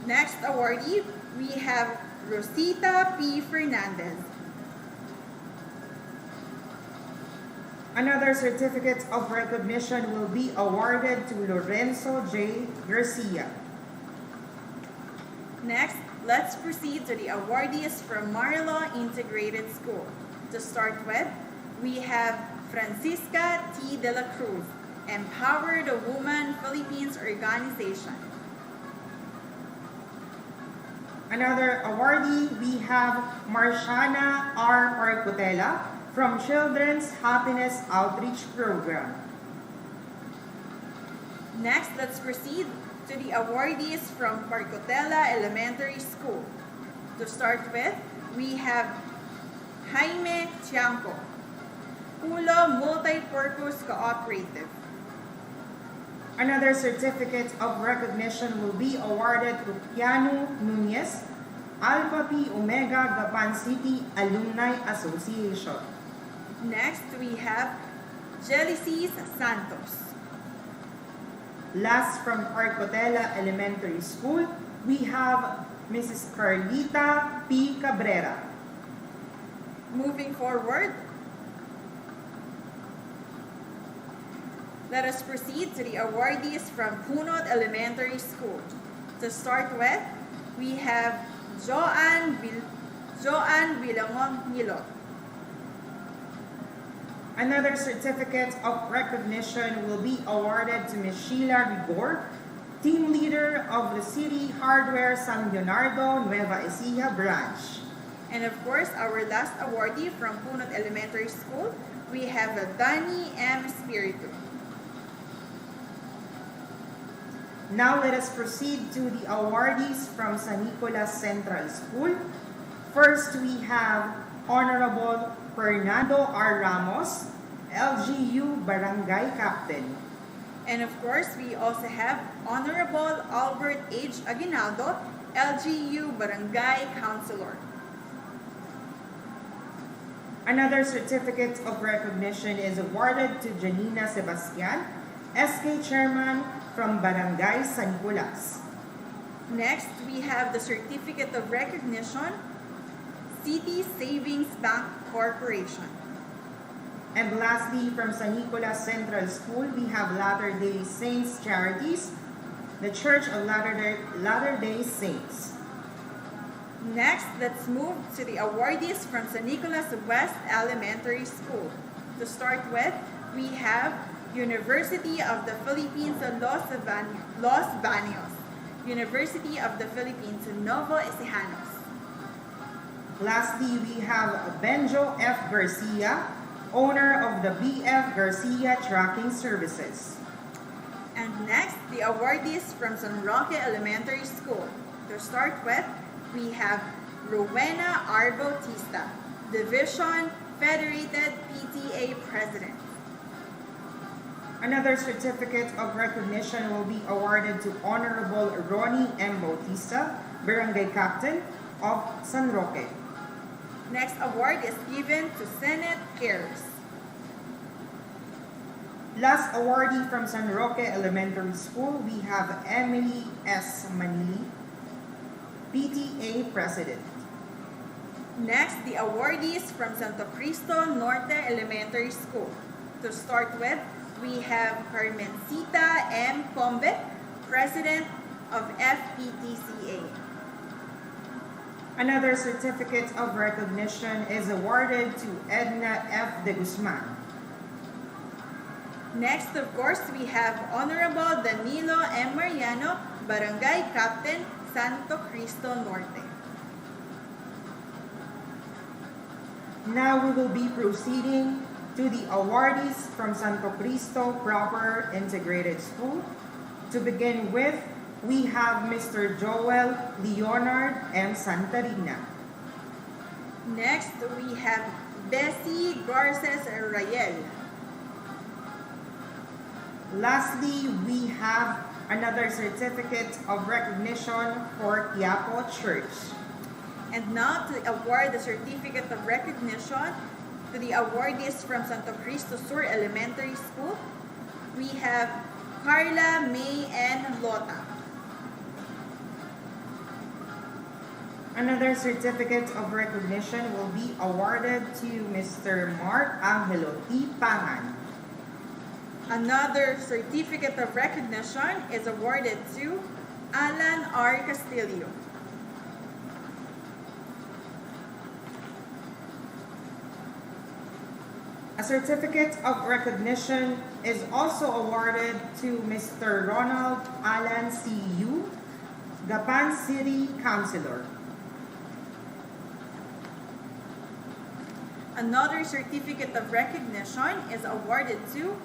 Next awardee, we have Rosita P. Fernandez. Another certificate of recognition will be awarded to Lorenzo J. Garcia. Next, let's proceed to the awardees from Marlo Integrated School. To start with, we have Francisca T. De La Cruz, Empower the Woman Philippines Organization. Another awardee, we have Marciana R. Parcotela from Children's Happiness Outreach Program. Next, let's proceed to the awardees from Parcotela Elementary School. To start with, we have Jaime Tiangco, Pulo Multi-Purpose Cooperative. Another certificate of recognition will be awarded to Piano Nunez, Alpha Pi Omega Gapan City Alumni Association. Next, we have Jelicis Santos. Last from Parcotela Elementary School, we have Mrs. Carlita P. Cabrera. Moving forward, let us proceed to the awardees from Punot Elementary School. To start with, we have Joanne Villamon Nilot. Another certificate of recognition will be awarded to Ms. Sheila Rigor, team leader of the City Hardware San Leonardo, Nueva Ecija branch. And of course, our last awardee from Punot Elementary School, we have Danny M. Spiritu. Now let us proceed to the awardees from San Nicolas Central School. First, we have Honorable Fernando R. Ramos, LGU Barangay Captain. And of course, we also have Honorable Albert H. Aguinaldo, LGU Barangay Councilor. Another certificate of recognition is awarded to Janina Sebastian, SK Chairman from Barangay San Nicolas. Next, we have the certificate of recognition, City Savings Bank Corporation. And lastly, from San Nicolas Central School, we have Latter-day Saints Charities, the Church of Latter-day Saints. Next, let's move to the awardees from San Nicolas West Elementary School. To start with, we have University of the Philippines Los Baños, University of the Philippines Novo Ecijanos. Lastly, we have Benjo F. Garcia, owner of the BF Garcia Tracking Services. And next, the awardees from San Roque Elementary School. To start with, we have Rowena R. Bautista, Division Federated PTA President. Another certificate of recognition will be awarded to Honorable Ronnie M. Bautista, Barangay Captain of San Roque. Next award is given to Senate Cares. Last awardee from San Roque Elementary School, we have Emily S. Manili, PTA President. Next, the awardees from Santo Cristo Norte Elementary School. To start with, we have Carmencita M. Combe, President of FPTCA. Another certificate of recognition is awarded to Edna F. De Guzman. Next, of course, we have Honorable Danilo M. Mariano, Barangay Captain, Santo Cristo Norte. Now we will be proceeding to the awardees from Santo Cristo Proper Integrated School. To begin with, we have Mr. Joel Leonard M. Santarina. Next, we have Bessie Garces Rayel. Lastly, we have another certificate of recognition for Quiapo Church. And now to award the certificate of recognition to the awardees from Santo Cristo Sur Elementary School, we have Carla May N. Lota. Another certificate of recognition will be awarded to Mr. Mark Angelo T. Pangan. Another certificate of recognition is awarded to Alan R. Castillo. A certificate of recognition is also awarded to Mr. Ronald Alan C.U., Gapan City Councilor. Another certificate of recognition is awarded to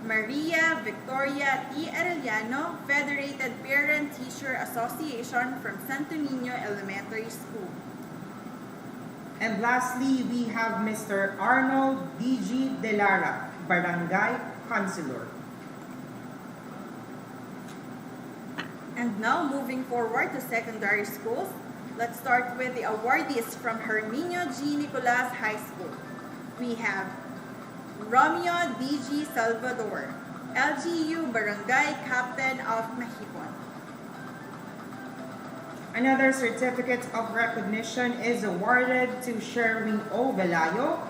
Maria Victoria T. Arellano, Federated Parent-Teacher Association from Santo Niño Elementary School. And lastly, we have Mr. Arnold D.G. Delara, Barangay Councilor. And now moving forward to secondary schools, let's start with the awardees from Herminio G. Nicolas High School. We have Romeo D.G. Salvador, LGU Barangay Captain of Mahipon. Another certificate of recognition is awarded to Sherwin O. Velayo,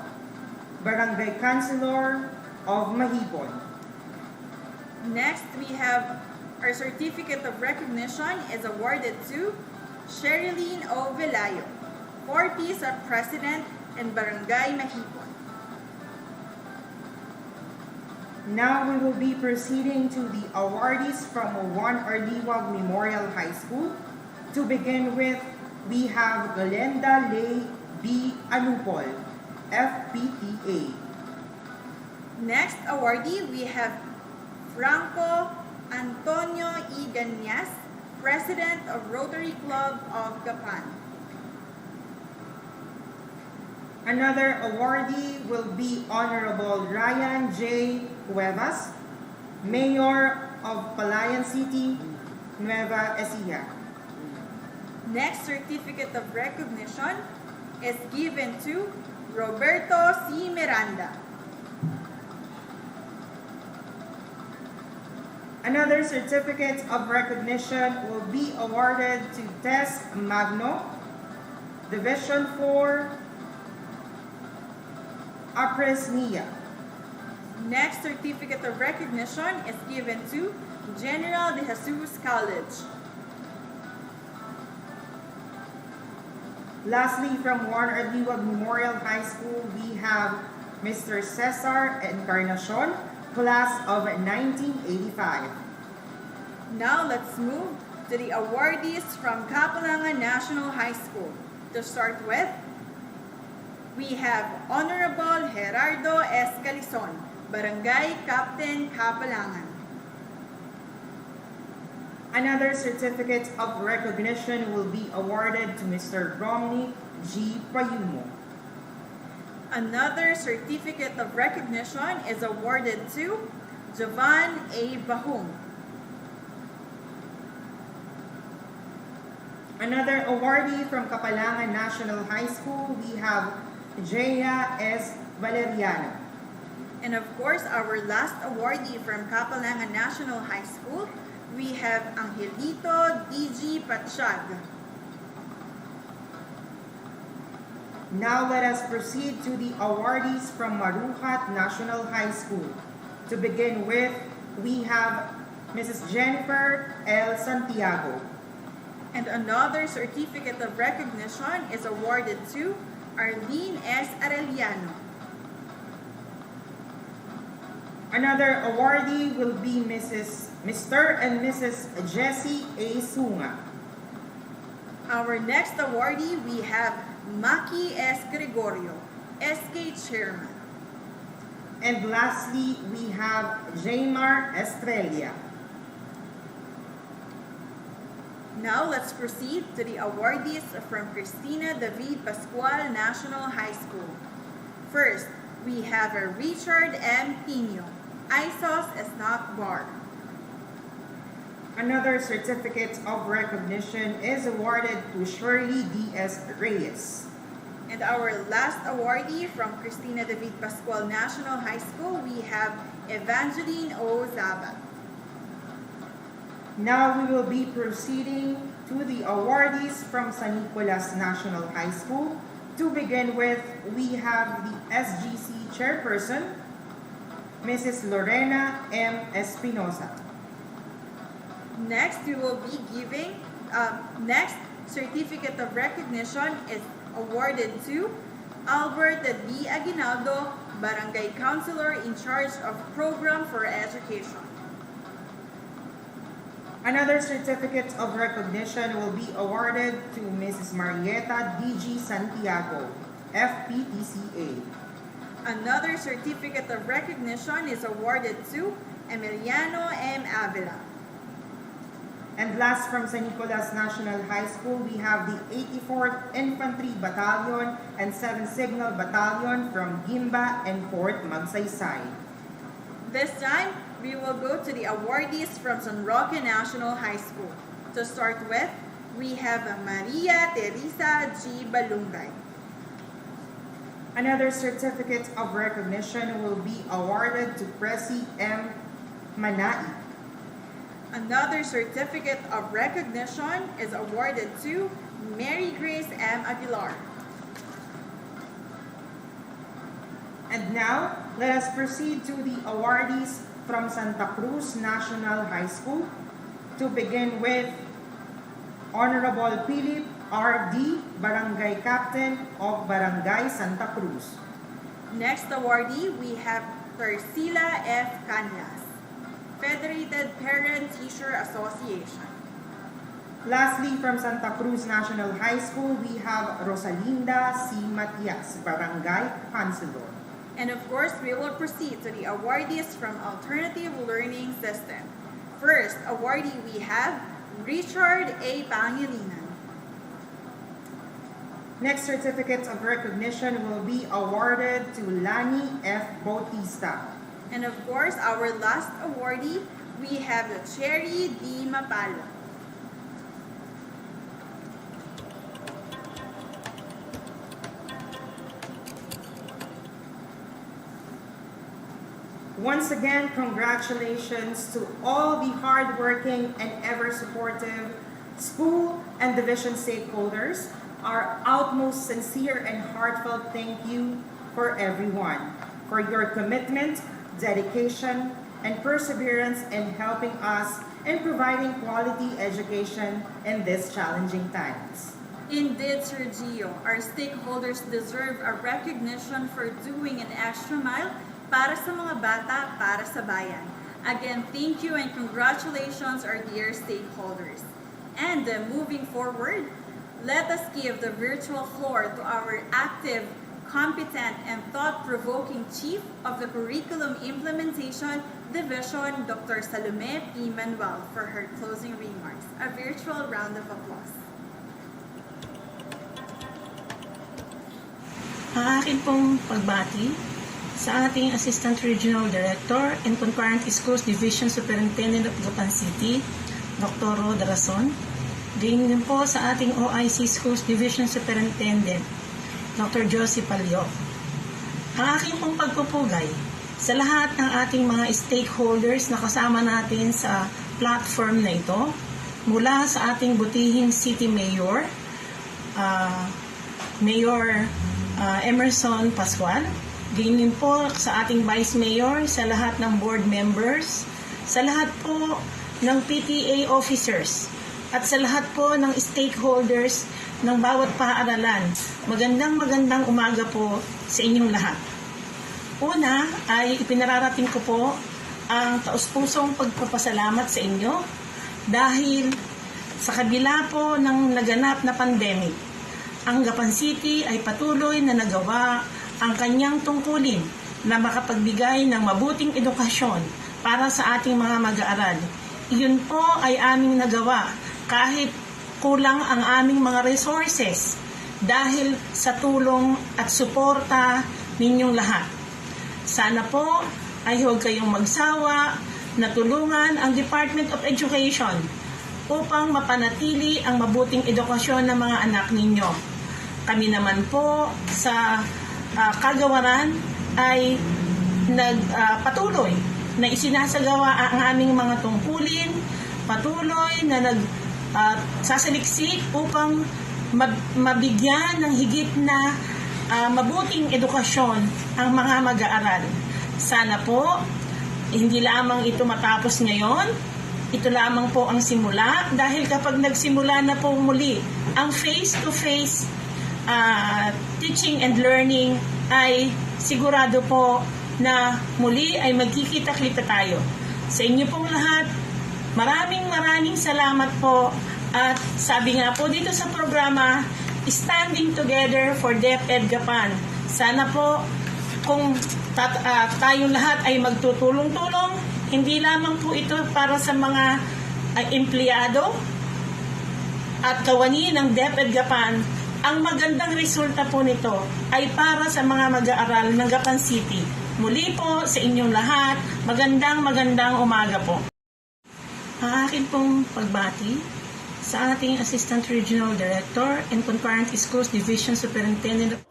Barangay Councilor of Mahipon. Next, we have our certificate of recognition is awarded to Sherilyn O. Velayo, Fortis President and Barangay Mahipon. Now we will be proceeding to the awardees from Juan Arliwag Memorial High School. To begin with, we have Glenda Lay B. Anupol, FPTA. Next awardee, we have Franco Antonio Iganyas, President of Rotary Club of Gapan. Another awardee will be Honorable Ryan J. Cuevas, Mayor of Palayan City, Nueva Ecija. Next certificate of recognition is given to Roberto C. Miranda. Another certificate of recognition will be awarded to Tess Magno, Division 4, Apres Nia. Next certificate of recognition is given to General de Jesus College. Lastly, from Juan Arliwag Memorial High School, we have Mr. Cesar Encarnacion, class of 1985. Now let's move to the awardees from Kapalangan National High School. To start with, we have Honorable Gerardo S. Calizon, Barangay Captain Kapalangan. Another certificate of recognition will be awarded to Mr. Romney G. Payumo. Another certificate of recognition is awarded to Jovan A. Bahum. Another awardee from Kapalangan National High School, we have Jaya S. Valeriano. And of course, our last awardee from Kapalangan National High School, we have Angelito D.G. Patsyag. Now let us proceed to the awardees from Maruhat National High School. To begin with, we have Mrs. Jennifer L. Santiago. And another certificate of recognition is awarded to Arlene S. Arellano. Another awardee will be Mr. and Mrs. Jessie A. Sunga. Our next awardee, we have Maki S. Gregorio, SK Chairman. And lastly, we have Jaymar Estrella. Now let's proceed to the awardees from Cristina David Pascual National High School. First, we have Richard M. Pino, ISOS Snack Bar. Another certificate of recognition is awarded to Shirley D.S. Reyes. And our last awardee from Cristina David Pascual National High School, we have Evangeline O. Zabat. Now we will be proceeding to the awardees from San Nicolas National High School. To begin with, we have the SGC Chairperson, Mrs. Lorena M. Espinosa. Next, we will be giving, next certificate of recognition is awarded to Albert D. Aguinaldo, Barangay Counselor in charge of Program for Education. Another certificate of recognition will be awarded to Mrs. Marieta D.G. Santiago, FPTCA. Another certificate of recognition is awarded to Emiliano M. Avila. And last, from San Nicolas National High School, we have the 84th Infantry Battalion and 7th Signal Battalion from Gimba and Fort Magsaysay. This time, we will go to the awardees from San Roque National High School. To start with, we have Maria Teresa G. Balungay. Another certificate of recognition will be awarded to Presi M. Manai. Another certificate of recognition is awarded to Mary Grace M. Aguilar. And now, let us proceed to the awardees from Santa Cruz National High School. To begin with, Honorable Philip RD, Barangay Captain of Barangay Santa Cruz. Next awardee, we have Tercila F. Cañas, Federated Parent-Teacher Association. Lastly, from Santa Cruz National High School, we have Rosalinda C. Matias, Barangay Pansalor. And of course, we will proceed to the awardees from Alternative Learning System. First awardee, we have Richard A. Pangilinan. Next certificate of recognition will be awarded to Lani F. Bautista. And of course, our last awardee, we have the Cherry D. Mapalo. Once again, congratulations to all the hardworking and ever-supportive school and division stakeholders. Our utmost sincere and heartfelt thank you for everyone, for your commitment, dedication, and perseverance in helping us and providing quality education in these challenging times. Indeed, Sir Gio, our stakeholders deserve a recognition for doing an extra mile para sa mga bata, para sa bayan. Again, thank you and congratulations, our dear stakeholders. And moving forward, let us give the virtual floor to our active, competent, and thought-provoking Chief of the Curriculum Implementation Division, Dr. Salome P. Manuel, for her closing remarks. A virtual round of applause. Ang aking pong pagbati sa ating Assistant Regional Director and Concurrent Schools Division Superintendent of Gapan City, Dr. Rod Rason. Gayon din po sa ating OIC Schools Division Superintendent, Dr. Josie Palio. Ang aking pong pagpupugay sa lahat ng ating mga stakeholders na kasama natin sa platform na ito, mula sa ating butihing City Mayor, Mayor Emerson Pascual, gayon din po sa ating Vice Mayor, sa lahat ng board members, sa lahat po ng PTA officers, at sa lahat po ng stakeholders ng bawat paaralan. Magandang umaga po sa inyong lahat. Una ay ipinararating ko po ang taus-pusong pagpapasalamat sa inyo dahil sa kabila po ng naganap na pandemic, ang Gapan City ay patuloy na nagawa ang kanyang tungkulin na makapagbigay ng mabuting edukasyon para sa ating mga mag-aaral. Iyon po ay aming nagawa kahit kulang ang aming mga resources dahil sa tulong at suporta ninyong lahat. Sana po ay huwag kayong magsawa na tulungan ang Department of Education upang mapanatili ang mabuting edukasyon ng mga anak ninyo. Kami naman po sa kagawaran ay nagpatuloy na isinasagawa ang aming mga tungkulin, patuloy na sasaliksik upang mabigyan ng higit na mabuting edukasyon ang mga mag-aaral. Sana po, hindi lamang ito matapos ngayon, ito lamang po ang simula dahil kapag nagsimula na po muli ang face-to-face teaching and learning ay sigurado po na muli ay magkikita-kita tayo. Sa inyo pong lahat, maraming salamat po. At sabi nga po dito sa programa, Standing Together for DepEd Gapan. Sana po kung tayong lahat ay magtutulong-tulong, hindi lamang po ito para sa mga empleyado at kawani ng DepEd Gapan. Ang magandang resulta po nito ay para sa mga mag-aaral ng Gapan City. Muli po sa inyong lahat, magandang umaga po. Ang akin pong pagbati sa ating Assistant Regional Director and Concurrent Schools Division Superintendent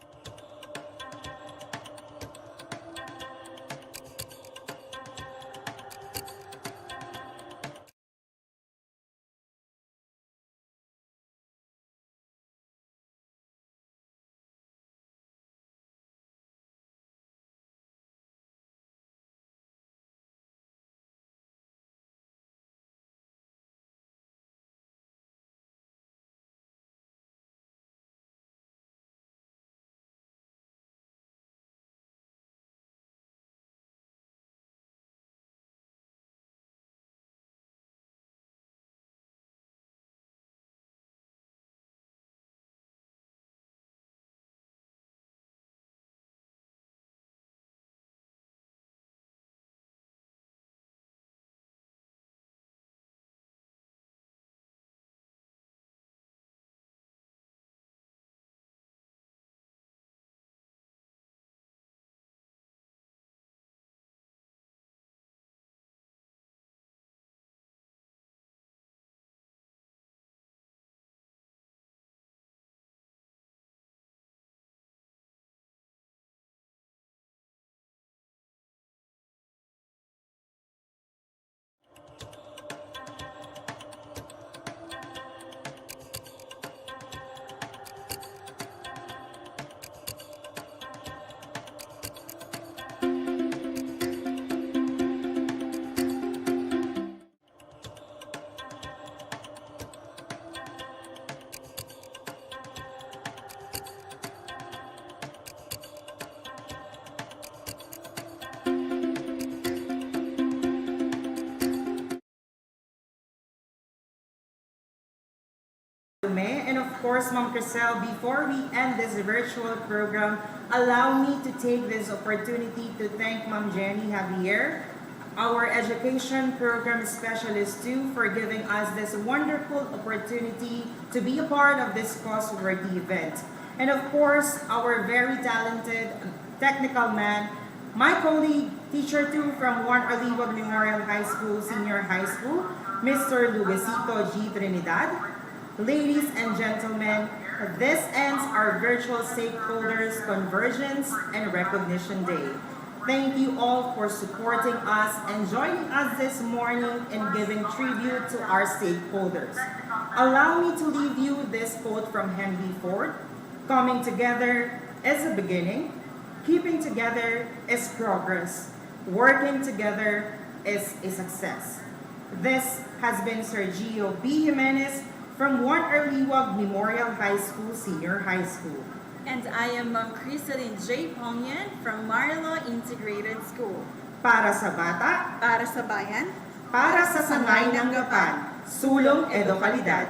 And of course, Ma'am Crisel, before we end this virtual program, allow me to take this opportunity to thank Ma'am Jenny Javier, our education program specialist too, for giving us this wonderful opportunity to be a part of this courseworthy event. And of course, our very talented technical man, my colleague, teacher too from Juan Aliwag Memorial High School, Senior High School, Mr. Lugasito G. Trinidad. Ladies and gentlemen, this ends our virtual stakeholders Convergence and Recognition Day. Thank you all for supporting us and joining us this morning in giving tribute to our stakeholders. Allow me to leave you this quote from Henry Ford: "Coming together is a beginning, keeping together is progress, working together is a success." This has been Sergio B. Jimenez from Juan Aliwag Memorial High School, Senior High School. And I am Ma'am Crisaline J. Pongyan from Marilo Integrated School. Para sa bata, Para sa bayan, para sa sangay ng Gapan, sulong edukalidad.